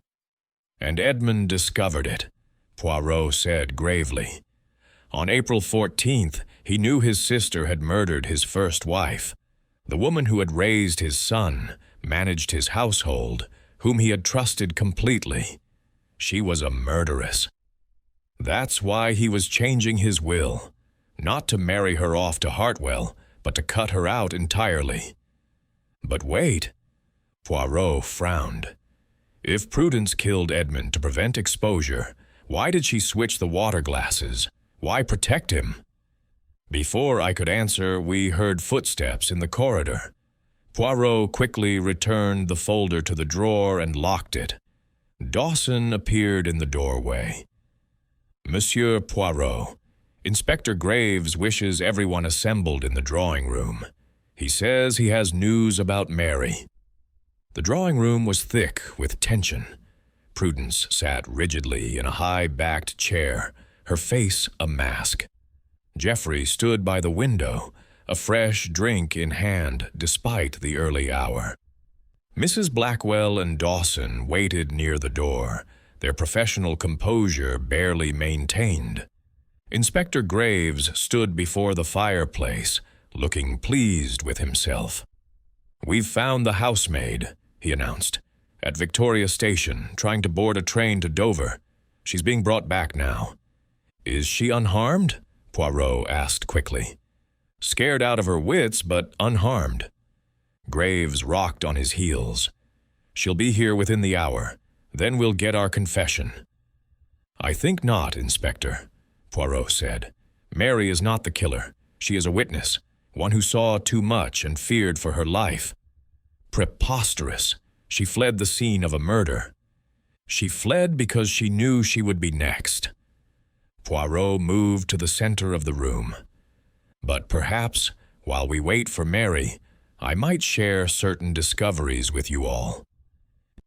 And Edmund discovered it, Poirot said gravely. On April 14th, he knew his sister had murdered his first wife, the woman who had raised his son, managed his household, whom he had trusted completely. She was a murderess. That's why he was changing his will, not to marry her off to Hartwell, but to cut her out entirely. But wait, Poirot frowned. If Prudence killed Edmund to prevent exposure, why did she switch the water glasses? Why protect him? Before I could answer, we heard footsteps in the corridor. Poirot quickly returned the folder to the drawer and locked it. Dawson appeared in the doorway. Monsieur Poirot, Inspector Graves wishes everyone assembled in the drawing room. He says he has news about Mary. The drawing room was thick with tension. Prudence sat rigidly in a high-backed chair, her face a mask. Geoffrey stood by the window, a fresh drink in hand despite the early hour. Mrs. Blackwell and Dawson waited near the door, their professional composure barely maintained. Inspector Graves stood before the fireplace, looking pleased with himself. "We've found the housemaid," he announced, "at Victoria Station, trying to board a train to Dover. She's being brought back now." "Is she unharmed?" Poirot asked quickly. "Scared out of her wits, but unharmed." Graves rocked on his heels. "She'll be here within the hour. Then we'll get our confession." "I think not, Inspector," Poirot said. "Mary is not the killer. She is a witness, one who saw too much and feared for her life." "Preposterous. She fled the scene of a murder." "She fled because she knew she would be next." Poirot moved to the center of the room. "But perhaps, while we wait for Mary, I might share certain discoveries with you all."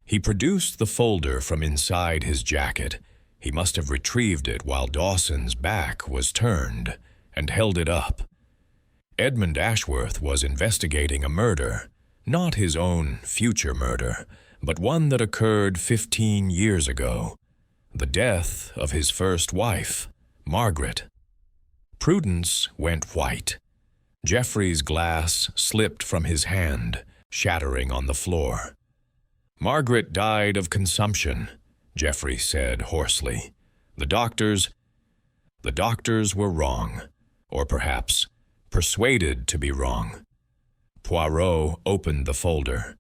He produced the folder from inside his jacket. He must have retrieved it while Dawson's back was turned, and held it up. Edmund Ashworth was investigating a murder, not his own future murder, but one that occurred 15 years ago. The death of his first wife, Margaret. Prudence went white. Geoffrey's glass slipped from his hand, shattering on the floor. "Margaret died of consumption," Geoffrey said hoarsely. The doctors were wrong, or perhaps persuaded to be wrong." Poirot opened the folder.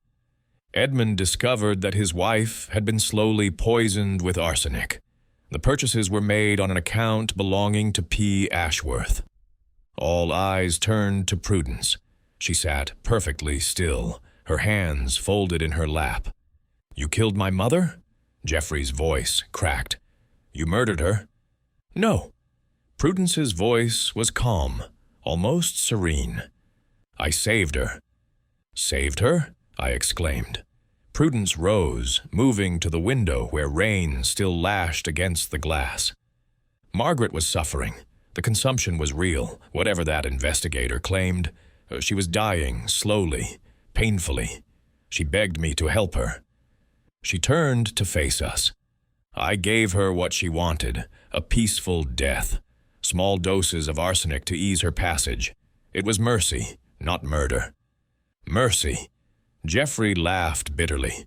Edmund discovered that his wife had been slowly poisoned with arsenic. The purchases were made on an account belonging to P. Ashworth. All eyes turned to Prudence. She sat perfectly still, her hands folded in her lap. "You killed my mother?" Geoffrey's voice cracked. "You murdered her?" "No." Prudence's voice was calm, almost serene. "I saved her." "Saved her?" I exclaimed. Prudence rose, moving to the window where rain still lashed against the glass. "Margaret was suffering. The consumption was real, whatever that investigator claimed. She was dying, slowly, painfully. She begged me to help her. She turned to face us. I gave her what she wanted, a peaceful death, small doses of arsenic to ease her passage. It was mercy, not murder." "Mercy?" Geoffrey laughed bitterly.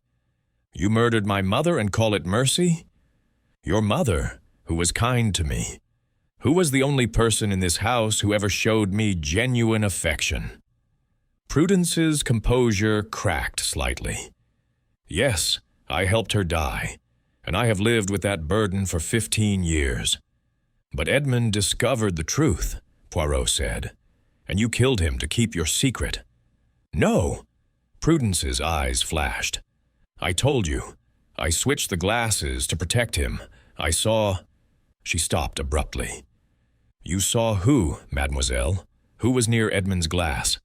"You murdered my mother and call it mercy? Your mother, who was kind to me, who was the only person in this house who ever showed me genuine affection." Prudence's composure cracked slightly. "Yes, I helped her die, and I have lived with that burden for 15 years. But Edmund discovered the truth," Poirot said, "and you killed him to keep your secret." "No!" Prudence's eyes flashed. "I told you. I switched the glasses to protect him. I saw—" She stopped abruptly. "You saw who, mademoiselle? Who was near Edmund's glass?"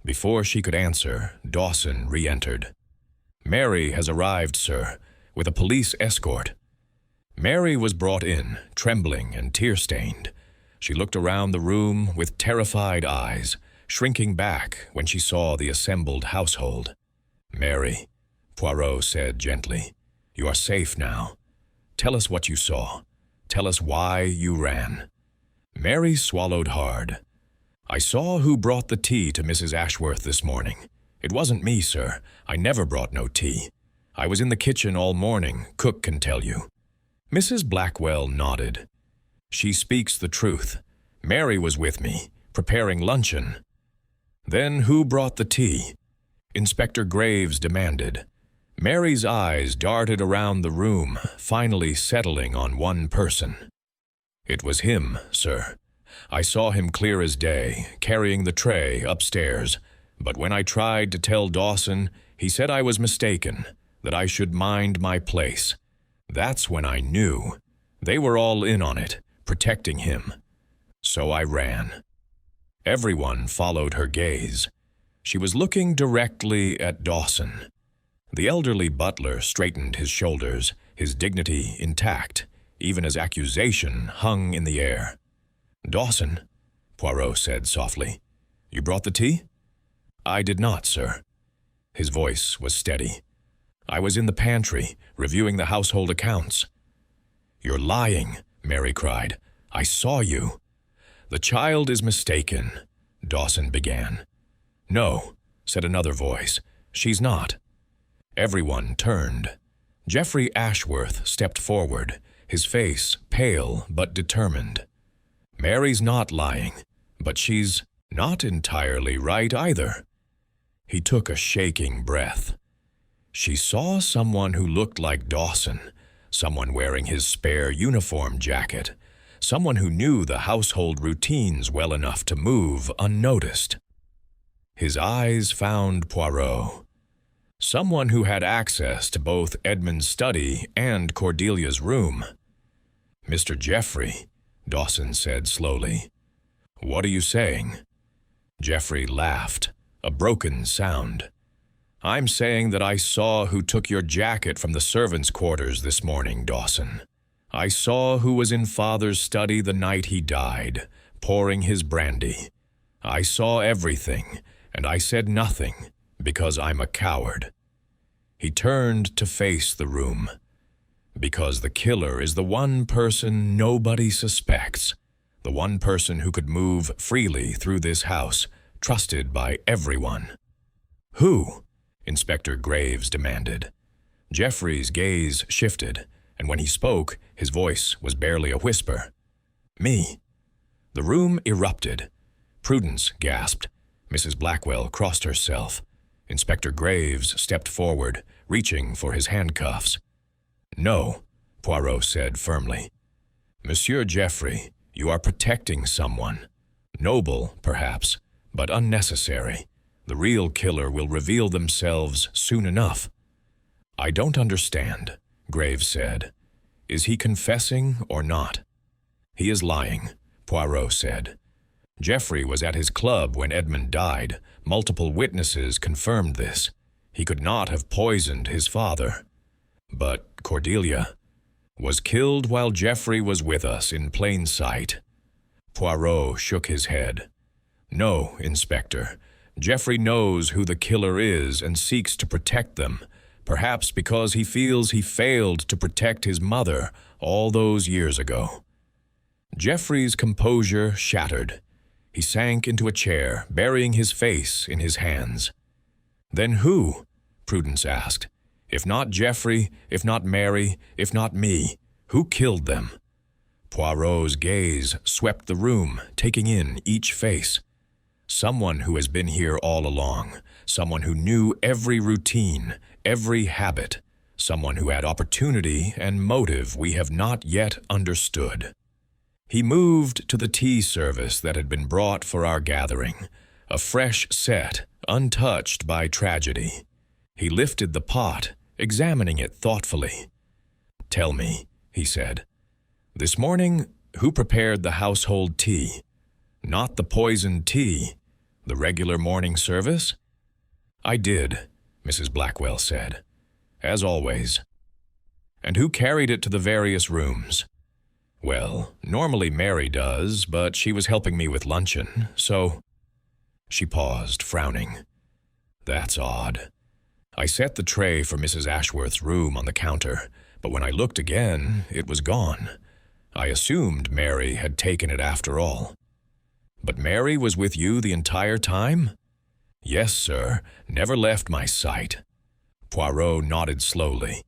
Before she could answer, Dawson re-entered. "Mary has arrived, sir, with a police escort." Mary was brought in, trembling and tear-stained. She looked around the room with terrified eyes, shrinking back when she saw the assembled household. "Mary," Poirot said gently, "you are safe now. Tell us what you saw. Tell us why you ran." Mary swallowed hard. "I saw who brought the tea to Mrs. Ashworth this morning. It wasn't me, sir. I never brought no tea. I was in the kitchen all morning, cook can tell you." Mrs. Blackwell nodded. "She speaks the truth. Mary was with me, preparing luncheon." "Then who brought the tea?" Inspector Graves demanded. Mary's eyes darted around the room, finally settling on one person. "It was him, sir. I saw him clear as day, carrying the tray upstairs. But when I tried to tell Dawson, he said I was mistaken, that I should mind my place. That's when I knew. They were all in on it, protecting him. So I ran." Everyone followed her gaze. She was looking directly at Dawson. The elderly butler straightened his shoulders, his dignity intact, even as accusation hung in the air. "Dawson," Poirot said softly, "you brought the tea?" "I did not, sir." His voice was steady. "I was in the pantry, reviewing the household accounts." "You're lying," Mary cried. "I saw you." "The child is mistaken," Dawson began. "No," said another voice. "She's not." Everyone turned. Geoffrey Ashworth stepped forward, his face pale but determined. "Mary's not lying, but she's not entirely right either." He took a shaking breath. She saw someone who looked like Dawson, someone wearing his spare uniform jacket, someone who knew the household routines well enough to move unnoticed. His eyes found Poirot. Someone who had access to both Edmund's study and Cordelia's room. "Mr. Geoffrey," Dawson said slowly. "What are you saying?" Geoffrey laughed, a broken sound. "I'm saying that I saw who took your jacket from the servants' quarters this morning, Dawson. I saw who was in Father's study the night he died, pouring his brandy. I saw everything, and I said nothing, because I'm a coward." He turned to face the room. "Because the killer is the one person nobody suspects, the one person who could move freely through this house, trusted by everyone." "Who?" Inspector Graves demanded. Geoffrey's gaze shifted, and when he spoke, his voice was barely a whisper. "Me." The room erupted. Prudence gasped. Mrs. Blackwell crossed herself. Inspector Graves stepped forward, reaching for his handcuffs. "No," Poirot said firmly. "Monsieur Geoffrey, you are protecting someone. Noble, perhaps, but unnecessary. The real killer will reveal themselves soon enough." "I don't understand," Graves said. "Is he confessing or not?" "He is lying," Poirot said. "Geoffrey was at his club when Edmund died. Multiple witnesses confirmed this. He could not have poisoned his father. But Cordelia was killed while Geoffrey was with us in plain sight." Poirot shook his head. "No, Inspector. Geoffrey knows who the killer is and seeks to protect them, perhaps because he feels he failed to protect his mother all those years ago." Geoffrey's composure shattered. He sank into a chair, burying his face in his hands. "Then who?" Prudence asked. "If not Geoffrey, if not Mary, if not me, who killed them?" Poirot's gaze swept the room, taking in each face. "Someone who has been here all along, someone who knew every routine, every habit, someone who had opportunity and motive we have not yet understood." He moved to the tea service that had been brought for our gathering, a fresh set, untouched by tragedy. He lifted the pot, examining it thoughtfully. "Tell me," he said, "this morning, who prepared the household tea? Not the poisoned tea, the regular morning service?" "I did," Mrs. Blackwell said, "as always." "And who carried it to the various rooms?" "Well, normally Mary does, but she was helping me with luncheon, so—" She paused, frowning. "That's odd. I set the tray for Mrs. Ashworth's room on the counter, but when I looked again, it was gone. I assumed Mary had taken it after all." "But Mary was with you the entire time?" "Yes, sir. Never left my sight." Poirot nodded slowly.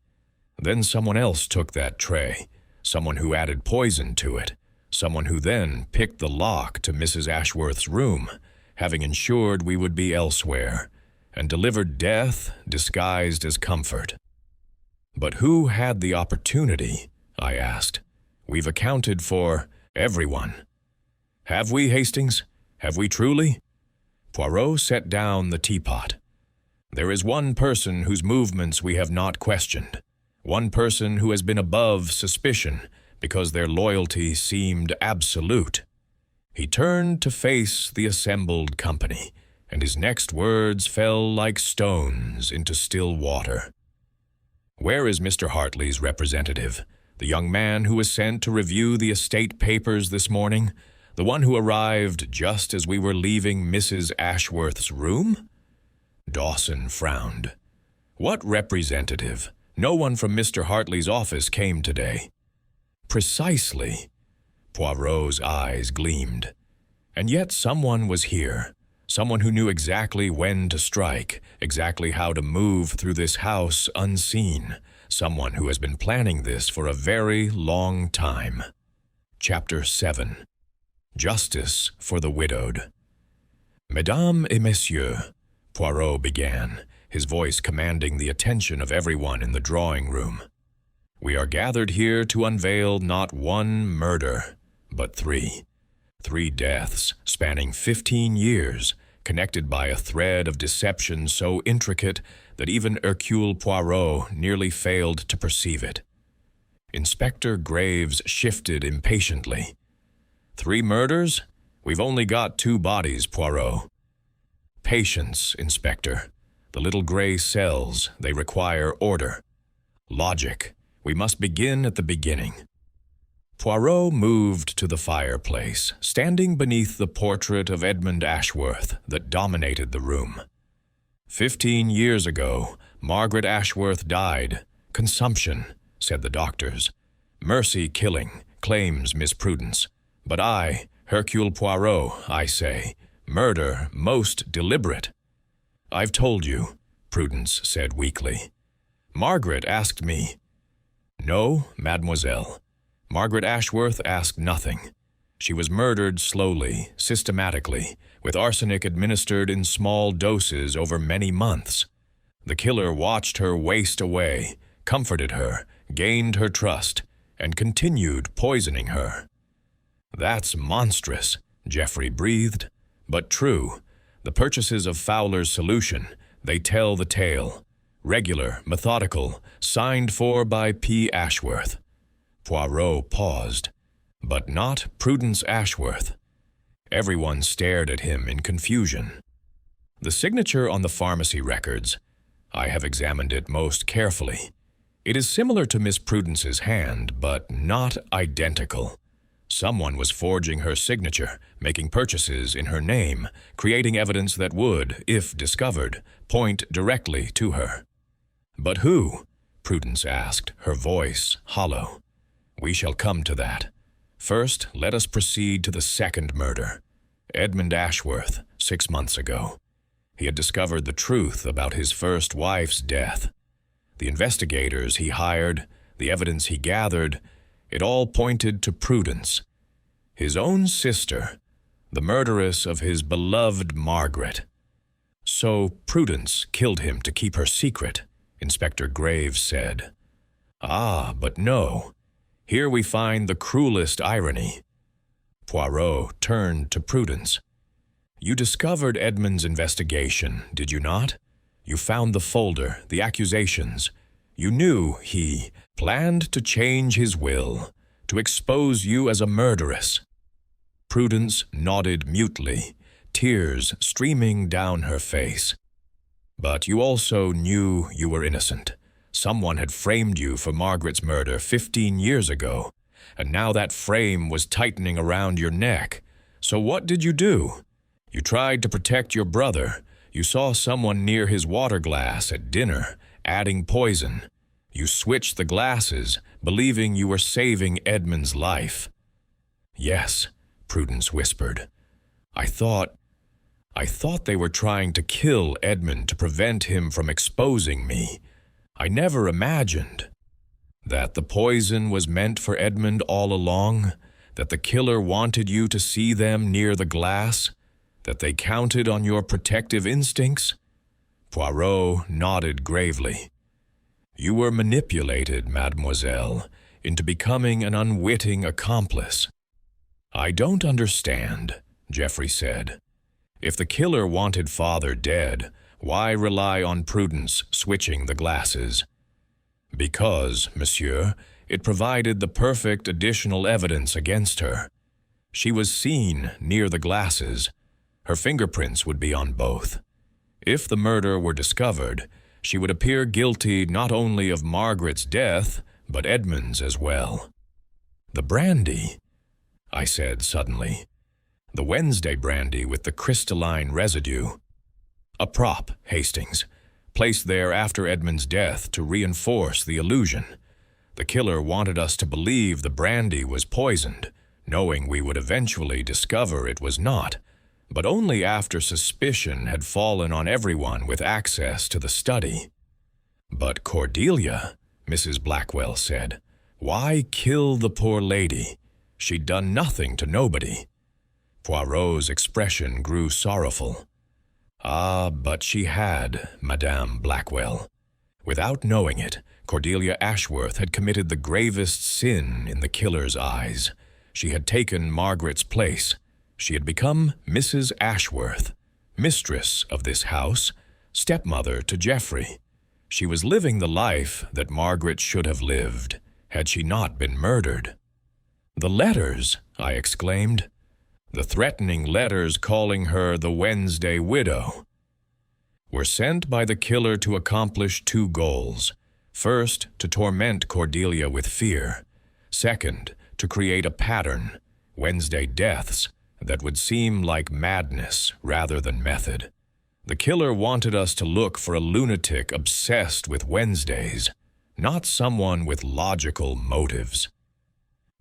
"Then someone else took that tray. Someone who added poison to it, someone who then picked the lock to Mrs. Ashworth's room, having ensured we would be elsewhere, and delivered death disguised as comfort." "But who had the opportunity?" I asked. "We've accounted for everyone." "Have we, Hastings? Have we truly?" Poirot set down the teapot. "There is one person whose movements we have not questioned. One person who has been above suspicion because their loyalty seemed absolute." He turned to face the assembled company, and his next words fell like stones into still water. "Where is Mr. Hartley's representative? The young man who was sent to review the estate papers this morning? The one who arrived just as we were leaving Mrs. Ashworth's room?" Dawson frowned. "What representative? No one from Mr. Hartley's office came today." "Precisely." Poirot's eyes gleamed. "And yet someone was here. Someone who knew exactly when to strike, exactly how to move through this house unseen. Someone who has been planning this for a very long time." Chapter 7. Justice for the Widowed. "Mesdames et messieurs," Poirot began, his voice commanding the attention of everyone in the drawing room. "We are gathered here to unveil not one murder, but three. 3 deaths spanning 15 years, connected by a thread of deception so intricate that even Hercule Poirot nearly failed to perceive it. Inspector Graves shifted impatiently. "3 murders? We've only got 2 bodies, Poirot." "Patience, Inspector. The little gray cells, they require order. Logic. We must begin at the beginning." Poirot moved to the fireplace, standing beneath the portrait of Edmund Ashworth that dominated the room. 15 years ago, Margaret Ashworth died. Consumption, said the doctors. Mercy killing, claims Miss Prudence. But I, Hercule Poirot, I say, murder most deliberate. "I've told you," Prudence said weakly. "Margaret asked me." "No, mademoiselle. Margaret Ashworth asked nothing. She was murdered slowly, systematically, with arsenic administered in small doses over many months. The killer watched her waste away, comforted her, gained her trust, and continued poisoning her." "That's monstrous," Geoffrey breathed. "But true. The purchases of Fowler's solution, they tell the tale. Regular, methodical, signed for by P. Ashworth." Poirot paused. "But not Prudence Ashworth." Everyone stared at him in confusion. "The signature on the pharmacy records. I have examined it most carefully. It is similar to Miss Prudence's hand, but not identical. Someone was forging her signature, making purchases in her name, creating evidence that would, if discovered, point directly to her." "But who?" Prudence asked, her voice hollow. "We shall come to that. First, let us proceed to the second murder. Edmund Ashworth, 6 months ago. He had discovered the truth about his first wife's death. The investigators he hired, the evidence he gathered, it all pointed to Prudence. His own sister, the murderess of his beloved Margaret. So Prudence killed him to keep her secret, Inspector Graves said. Ah, but no. Here we find the cruelest irony. Poirot turned to Prudence. You discovered Edmund's investigation, did you not? You found the folder, the accusations. You knew he planned to change his will, to expose you as a murderess. Prudence nodded mutely, tears streaming down her face. But you also knew you were innocent. Someone had framed you for Margaret's murder 15 years ago, and now that frame was tightening around your neck. So what did you do? You tried to protect your brother. You saw someone near his water glass at dinner, adding poison. You switched the glasses, believing you were saving Edmund's life. Yes, Prudence whispered. I thought they were trying to kill Edmund to prevent him from exposing me. I never imagined that the poison was meant for Edmund all along, that the killer wanted you to see them near the glass, that they counted on your protective instincts. Poirot nodded gravely. You were manipulated, mademoiselle, into becoming an unwitting accomplice. I don't understand, Geoffrey said. If the killer wanted father dead, why rely on Prudence switching the glasses? Because, monsieur, it provided the perfect additional evidence against her. She was seen near the glasses. Her fingerprints would be on both. If the murder were discovered, she would appear guilty not only of Margaret's death, but Edmund's as well. The brandy, I said suddenly. The Wednesday brandy with the crystalline residue. A prop, Hastings, placed there after Edmund's death to reinforce the illusion. The killer wanted us to believe the brandy was poisoned, knowing we would eventually discover it was not, but only after suspicion had fallen on everyone with access to the study. But Cordelia, Mrs. Blackwell said, why kill the poor lady? She'd done nothing to nobody. Poirot's expression grew sorrowful. Ah, but she had, Madame Blackwell. Without knowing it, Cordelia Ashworth had committed the gravest sin in the killer's eyes. She had taken Margaret's place. She had become Mrs. Ashworth, mistress of this house, stepmother to Geoffrey. She was living the life that Margaret should have lived, had she not been murdered. "The letters!" I exclaimed. "The threatening letters calling her the Wednesday widow," were sent by the killer to accomplish two goals. First, to torment Cordelia with fear. Second, to create a pattern, Wednesday deaths, that would seem like madness rather than method. The killer wanted us to look for a lunatic obsessed with Wednesdays, not someone with logical motives.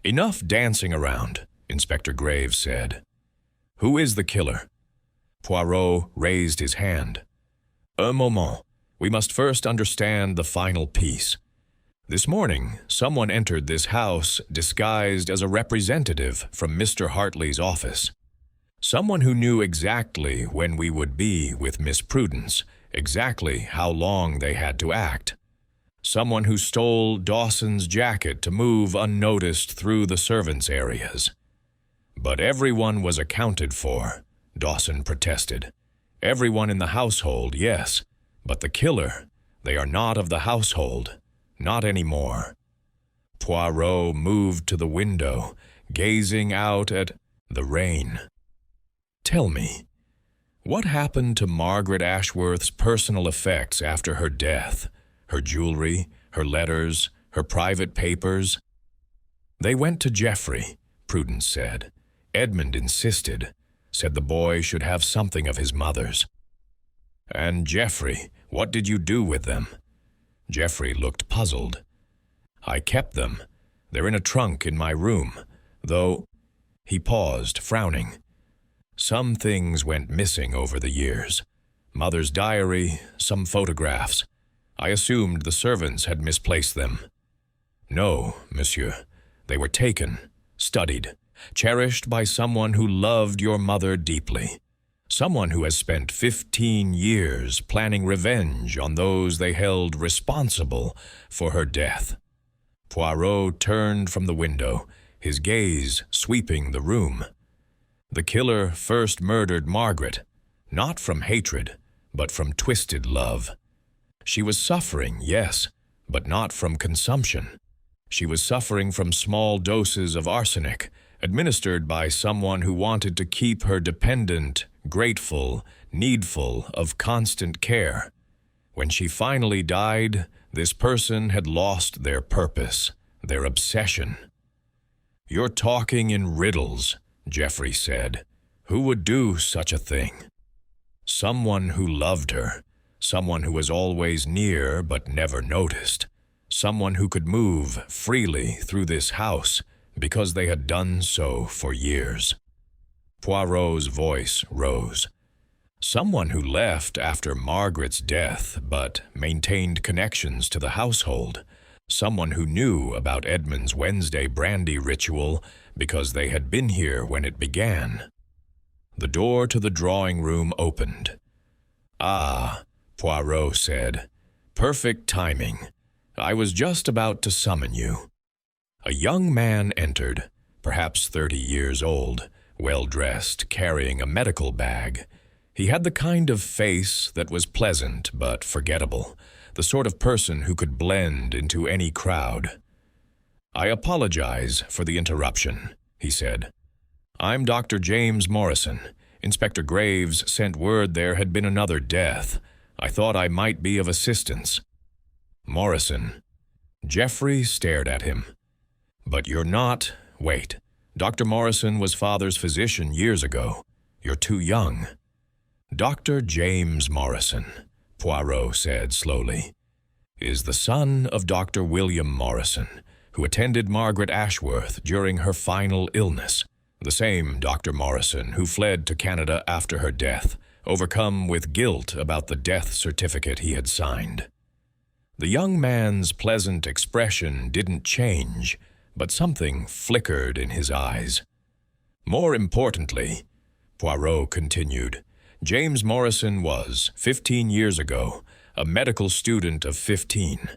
"Enough dancing around," Inspector Graves said. "Who is the killer?" Poirot raised his hand. "Un moment. We must first understand the final piece. This morning, someone entered this house disguised as a representative from Mr. Hartley's office. Someone who knew exactly when we would be with Miss Prudence, exactly how long they had to act. Someone who stole Dawson's jacket to move unnoticed through the servants' areas. But everyone was accounted for," Dawson protested. "Everyone in the household, yes, but the killer, they are not of the household, not anymore." Poirot moved to the window, gazing out at the rain. "Tell me, what happened to Margaret Ashworth's personal effects after her death? Her jewelry, her letters, her private papers?" "They went to Geoffrey," Prudence said. "Edmund insisted, said the boy should have something of his mother's." "And Geoffrey, what did you do with them?" Geoffrey looked puzzled. "I kept them. They're in a trunk in my room, though—" He paused, frowning. "Some things went missing over the years. Mother's diary, some photographs. I assumed the servants had misplaced them." "No, monsieur. They were taken, studied, cherished by someone who loved your mother deeply. Someone who has spent 15 years planning revenge on those they held responsible for her death." Poirot turned from the window, his gaze sweeping the room. "The killer first murdered Margaret, not from hatred, but from twisted love. She was suffering, yes, but not from consumption. She was suffering from small doses of arsenic, administered by someone who wanted to keep her dependent, grateful, needful of constant care. When she finally died, this person had lost their purpose, their obsession." "You're talking in riddles," Geoffrey said. "Who would do such a thing?" "Someone who loved her. Someone who was always near but never noticed. Someone who could move freely through this house because they had done so for years." Poirot's voice rose. "Someone who left after Margaret's death but maintained connections to the household. Someone who knew about Edmund's Wednesday brandy ritual because they had been here when it began." The door to the drawing room opened. "Ah," Poirot said, "perfect timing. I was just about to summon you." A young man entered, perhaps 30 years old, well-dressed, carrying a medical bag. He had the kind of face that was pleasant but forgettable, the sort of person who could blend into any crowd. "I apologize for the interruption," he said. "I'm Dr. James Morrison, Inspector Graves sent word there had been another death. I thought I might be of assistance." "Morrison." Geoffrey stared at him. "But you're not— Wait. Dr. Morrison was Father's physician years ago. You're too young." "Dr. James Morrison," Poirot said slowly, "is the son of Dr. William Morrison, who attended Margaret Ashworth during her final illness. The same Dr. Morrison who fled to Canada after her death, overcome with guilt about the death certificate he had signed." The young man's pleasant expression didn't change, but something flickered in his eyes. "More importantly," Poirot continued, "James Morrison was, 15 years ago, a medical student of 15,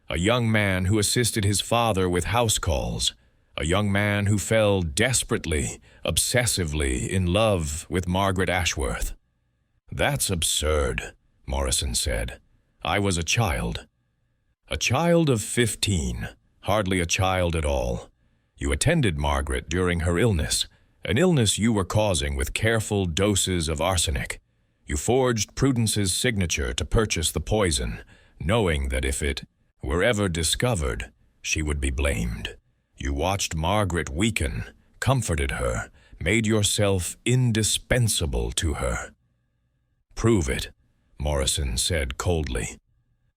a young man who assisted his father with house calls, a young man who fell desperately, obsessively in love with Margaret Ashworth." "That's absurd," Morrison said. "I was a child." "A child of 15, hardly a child at all. You attended Margaret during her illness, an illness you were causing with careful doses of arsenic. You forged Prudence's signature to purchase the poison, knowing that if it were ever discovered, she would be blamed. You watched Margaret weaken, comforted her, made yourself indispensable to her." "Prove it," Morrison said coldly.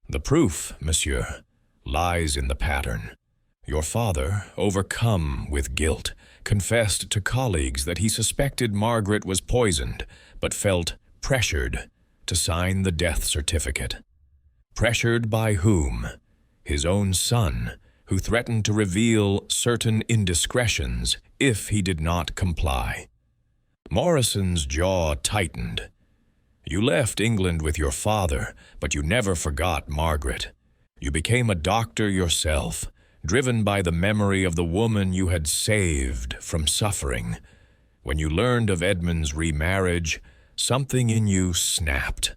"The proof, monsieur, lies in the pattern. Your father, overcome with guilt, confessed to colleagues that he suspected Margaret was poisoned, but felt pressured to sign the death certificate. Pressured by whom? His own son, who threatened to reveal certain indiscretions if he did not comply." Morrison's jaw tightened. "You left England with your father, but you never forgot Margaret. You became a doctor yourself, driven by the memory of the woman you had saved from suffering. When you learned of Edmund's remarriage, something in you snapped.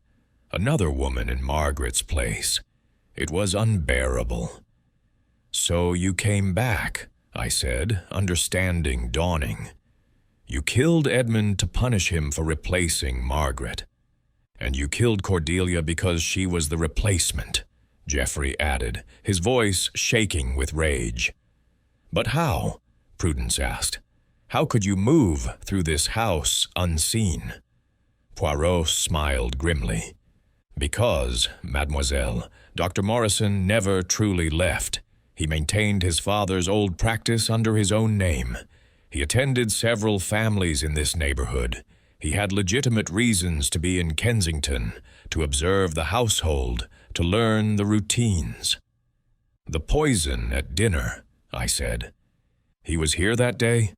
Another woman in Margaret's place. It was unbearable." "So you came back," I said, understanding dawning. "You killed Edmund to punish him for replacing Margaret. And you killed Cordelia because she was the replacement," Geoffrey added, his voice shaking with rage. "But how?" Prudence asked. "How could you move through this house unseen?" Poirot smiled grimly. "Because, mademoiselle, Dr. Morrison never truly left. He maintained his father's old practice under his own name. He attended several families in this neighborhood. He had legitimate reasons to be in Kensington, to observe the household, to learn the routines." "The poison at dinner," I said. "He was here that day?"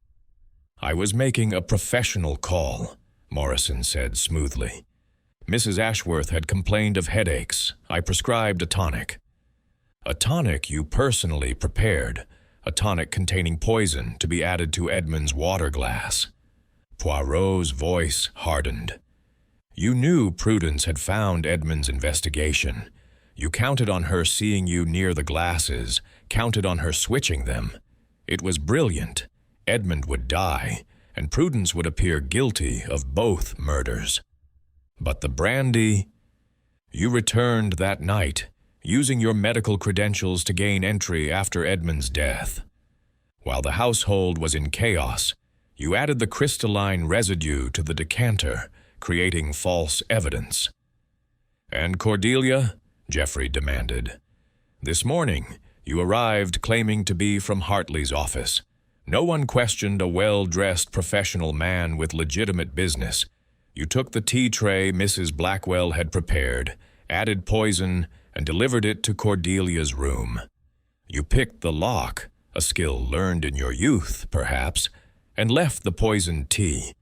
"I was making a professional call," Morrison said smoothly. "Mrs. Ashworth had complained of headaches. I prescribed a tonic." "A tonic you personally prepared, a tonic containing poison to be added to Edmund's water glass." Poirot's voice hardened. "You knew Prudence had found Edmund's investigation. You counted on her seeing you near the glasses, counted on her switching them. It was brilliant. Edmund would die, and Prudence would appear guilty of both murders. But the brandy— You returned that night, using your medical credentials to gain entry after Edmund's death. While the household was in chaos, you added the crystalline residue to the decanter, creating false evidence." "And Cordelia?" Geoffrey demanded. "This morning, you arrived claiming to be from Hartley's office. No one questioned a well-dressed professional man with legitimate business. You took the tea tray Mrs. Blackwell had prepared, added poison, and delivered it to Cordelia's room. You picked the lock, a skill learned in your youth, perhaps, and left the poisoned tea.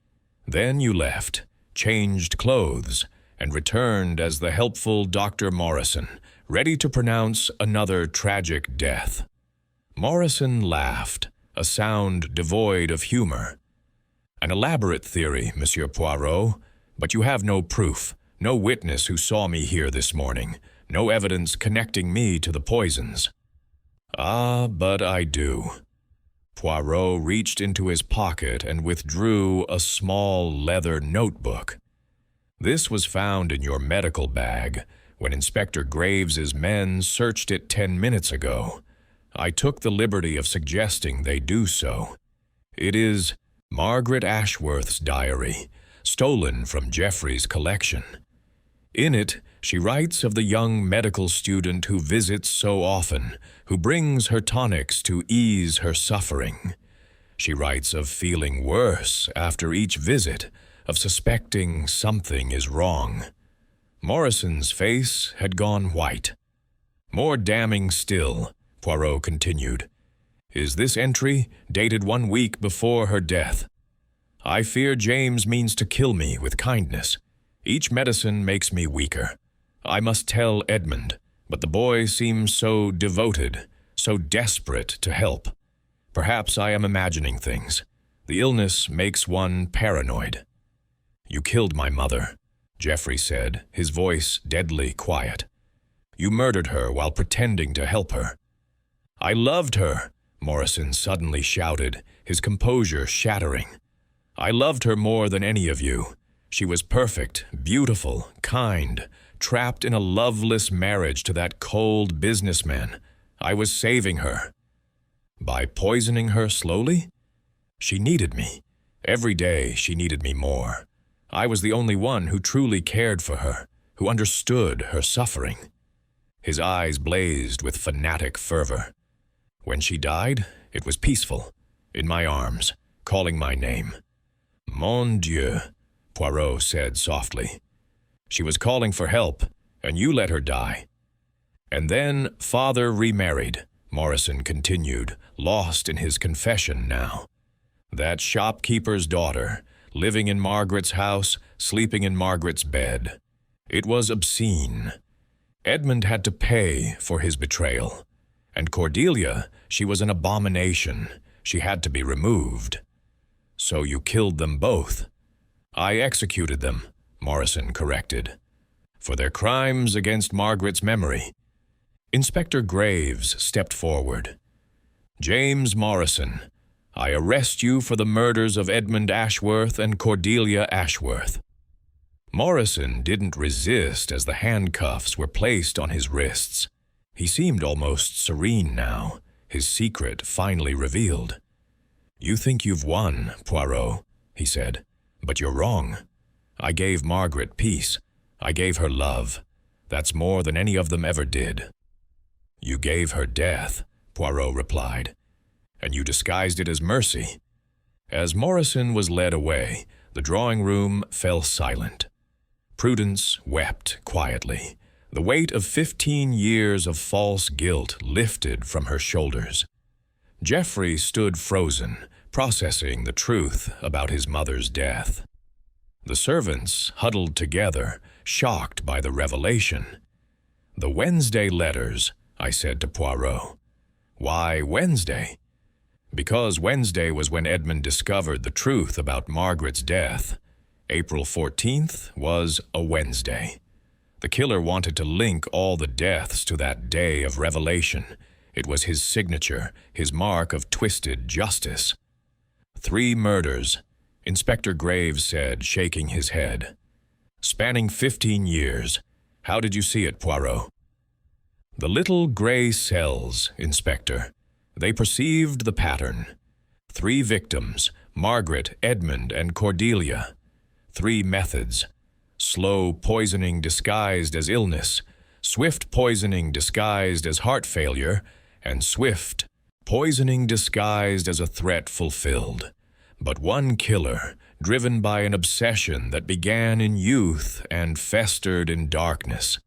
Then you left, changed clothes, and returned as the helpful Dr. Morrison, ready to pronounce another tragic death." Morrison laughed, a sound devoid of humor. "An elaborate theory, Monsieur Poirot, but you have no proof, no witness who saw me here this morning, no evidence connecting me to the poisons." "Ah, but I do." Poirot reached into his pocket and withdrew a small leather notebook. This was found in your medical bag when Inspector Graves's men searched it 10 minutes ago. I took the liberty of suggesting they do so. It is Margaret Ashworth's diary, stolen from Geoffrey's collection. In it, she writes of the young medical student who visits so often, who brings her tonics to ease her suffering. She writes of feeling worse after each visit, of suspecting something is wrong. Morrison's face had gone white. More damning still, Poirot continued, is this entry dated 1 week before her death. I fear James means to kill me with kindness. Each medicine makes me weaker. I must tell Edmund, but the boy seems so devoted, so desperate to help. Perhaps I am imagining things. The illness makes one paranoid. You killed my mother, Geoffrey said, his voice deadly quiet. You murdered her while pretending to help her. I loved her, Morrison suddenly shouted, his composure shattering. I loved her more than any of you. She was perfect, beautiful, kind, trapped in a loveless marriage to that cold businessman. I was saving her. By poisoning her slowly? She needed me. Every day she needed me more. I was the only one who truly cared for her, who understood her suffering. His eyes blazed with fanatic fervor. When she died, it was peaceful, in my arms, calling my name. Mon Dieu, Poirot said softly. She was calling for help, and you let her die. And then father remarried, Morrison continued, lost in his confession now. That shopkeeper's daughter, living in Margaret's house, sleeping in Margaret's bed. It was obscene. Edmund had to pay for his betrayal. And Cordelia, she was an abomination. She had to be removed. So you killed them both. I executed them, Morrison corrected, for their crimes against Margaret's memory. Inspector Graves stepped forward. James Morrison, I arrest you for the murders of Edmund Ashworth and Cordelia Ashworth. Morrison didn't resist as the handcuffs were placed on his wrists. He seemed almost serene now, his secret finally revealed. You think you've won, Poirot, he said, but you're wrong. I gave Margaret peace. I gave her love. That's more than any of them ever did. You gave her death, Poirot replied, and you disguised it as mercy. As Morrison was led away, the drawing room fell silent. Prudence wept quietly. The weight of 15 years of false guilt lifted from her shoulders. Geoffrey stood frozen, processing the truth about his mother's death. The servants huddled together, shocked by the revelation. The Wednesday letters, I said to Poirot. Why Wednesday? Because Wednesday was when Edmund discovered the truth about Margaret's death. April 14th was a Wednesday. The killer wanted to link all the deaths to that day of revelation. It was his signature, his mark of twisted justice. 3 murders, Inspector Graves said, shaking his head. Spanning 15 years. How did you see it, Poirot? The little gray cells, Inspector. They perceived the pattern. 3 victims, Margaret, Edmund, and Cordelia. 3 methods. Slow poisoning disguised as illness, swift poisoning disguised as heart failure, and swift poisoning disguised as a threat fulfilled. But one killer, driven by an obsession that began in youth and festered in darkness.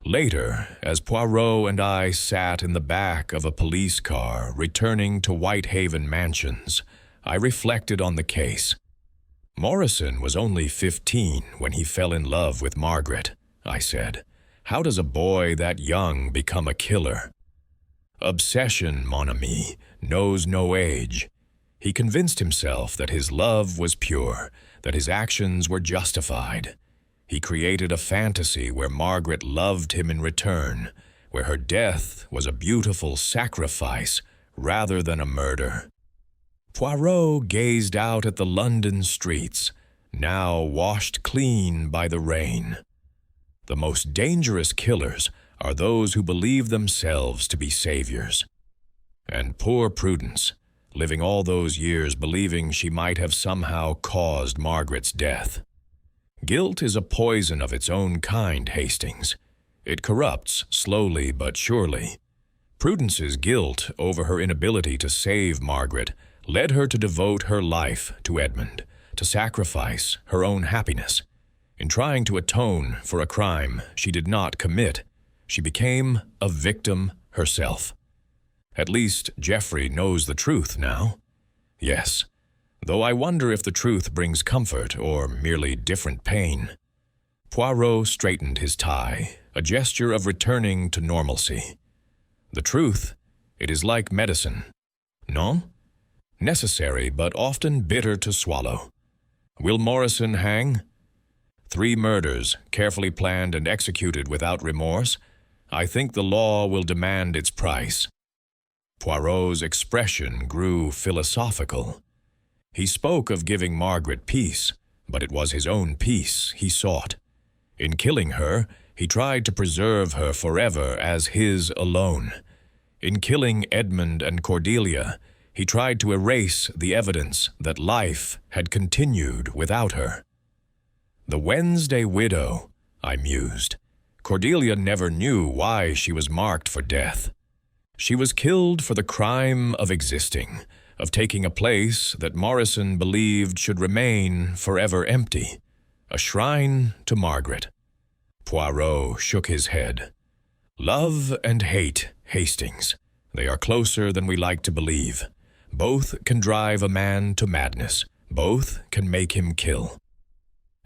Later, as Poirot and I sat in the back of a police car returning to Whitehaven Mansions, I reflected on the case. Morrison was only 15 when he fell in love with Margaret, I said. How does a boy that young become a killer? Obsession, mon ami, knows no age. He convinced himself that his love was pure, that his actions were justified. He created a fantasy where Margaret loved him in return, where her death was a beautiful sacrifice rather than a murder. Poirot gazed out at the London streets, now washed clean by the rain. The most dangerous killers are those who believe themselves to be saviors. And poor Prudence, living all those years believing she might have somehow caused Margaret's death. Guilt is a poison of its own kind, Hastings. It corrupts slowly but surely. Prudence's guilt over her inability to save Margaret led her to devote her life to Edmund, to sacrifice her own happiness. In trying to atone for a crime she did not commit, she became a victim herself. At least Geoffrey knows the truth now. Yes, though I wonder if the truth brings comfort or merely different pain. Poirot straightened his tie, a gesture of returning to normalcy. The truth, it is like medicine. Non? Necessary, but often bitter to swallow. Will Morrison hang? 3 murders, carefully planned and executed without remorse. I think the law will demand its price. Poirot's expression grew philosophical. He spoke of giving Margaret peace, but it was his own peace he sought. In killing her, he tried to preserve her forever as his alone. In killing Edmund and Cordelia, he tried to erase the evidence that life had continued without her. The Wednesday widow, I mused. Cordelia never knew why she was marked for death. She was killed for the crime of existing, of taking a place that Morrison believed should remain forever empty, a shrine to Margaret. Poirot shook his head. Love and hate, Hastings. They are closer than we like to believe. Both can drive a man to madness. Both can make him kill.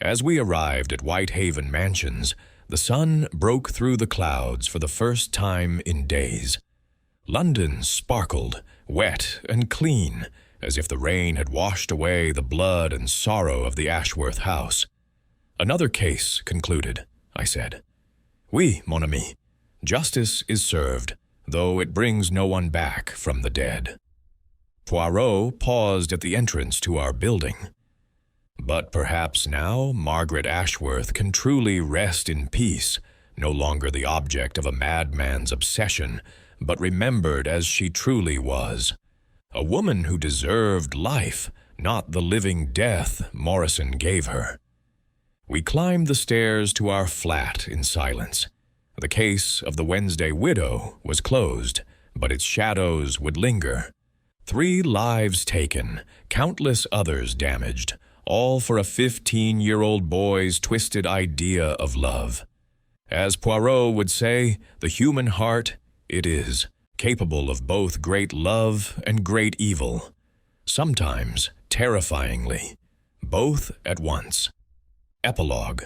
As we arrived at Whitehaven Mansions, the sun broke through the clouds for the first time in days. London sparkled, wet and clean, as if the rain had washed away the blood and sorrow of the Ashworth house. Another case concluded, I said. Oui, mon ami. Justice is served, though it brings no one back from the dead. Poirot paused at the entrance to our building. But perhaps now Margaret Ashworth can truly rest in peace, no longer the object of a madman's obsession, but remembered as she truly was. A woman who deserved life, not the living death Morrison gave her. We climbed the stairs to our flat in silence. The case of the Wednesday widow was closed, but its shadows would linger. 3 lives taken, countless others damaged, all for a 15-year-old boy's twisted idea of love. As Poirot would say, the human heart, it is, capable of both great love and great evil, sometimes terrifyingly, both at once. Epilogue.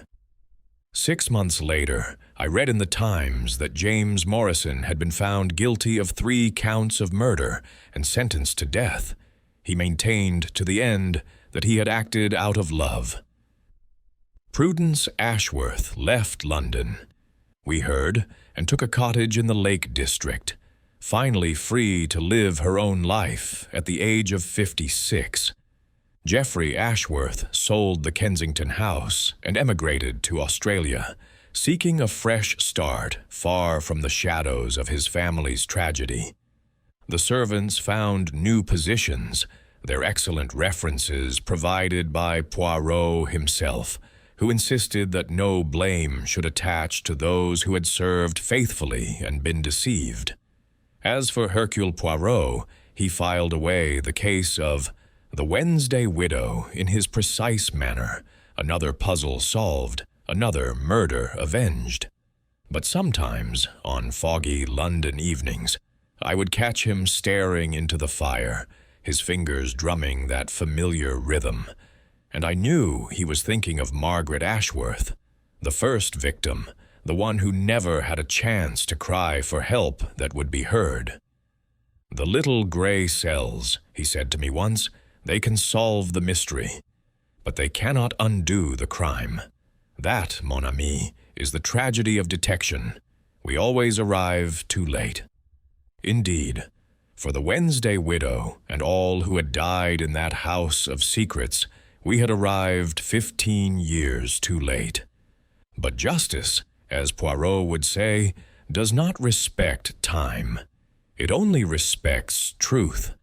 6 months later, I read in the Times that James Morrison had been found guilty of 3 counts of murder and sentenced to death. He maintained to the end that he had acted out of love. Prudence Ashworth left London, we heard, and took a cottage in the Lake District, finally free to live her own life at the age of 56. Geoffrey Ashworth sold the Kensington house and emigrated to Australia, seeking a fresh start far from the shadows of his family's tragedy. The servants found new positions, their excellent references provided by Poirot himself, who insisted that no blame should attach to those who had served faithfully and been deceived. As for Hercule Poirot, he filed away the case of the Wednesday widow in his precise manner, another puzzle solved, another murder avenged. But sometimes, on foggy London evenings, I would catch him staring into the fire, his fingers drumming that familiar rhythm, and I knew he was thinking of Margaret Ashworth, the first victim, the one who never had a chance to cry for help that would be heard. The little gray cells, he said to me once, they can solve the mystery, but they cannot undo the crime. That, mon ami, is the tragedy of detection. We always arrive too late. Indeed, For the Wednesday widow and all who had died in that house of secrets, we had arrived 15 years too late. But justice, as Poirot would say, does not respect time. It only respects truth.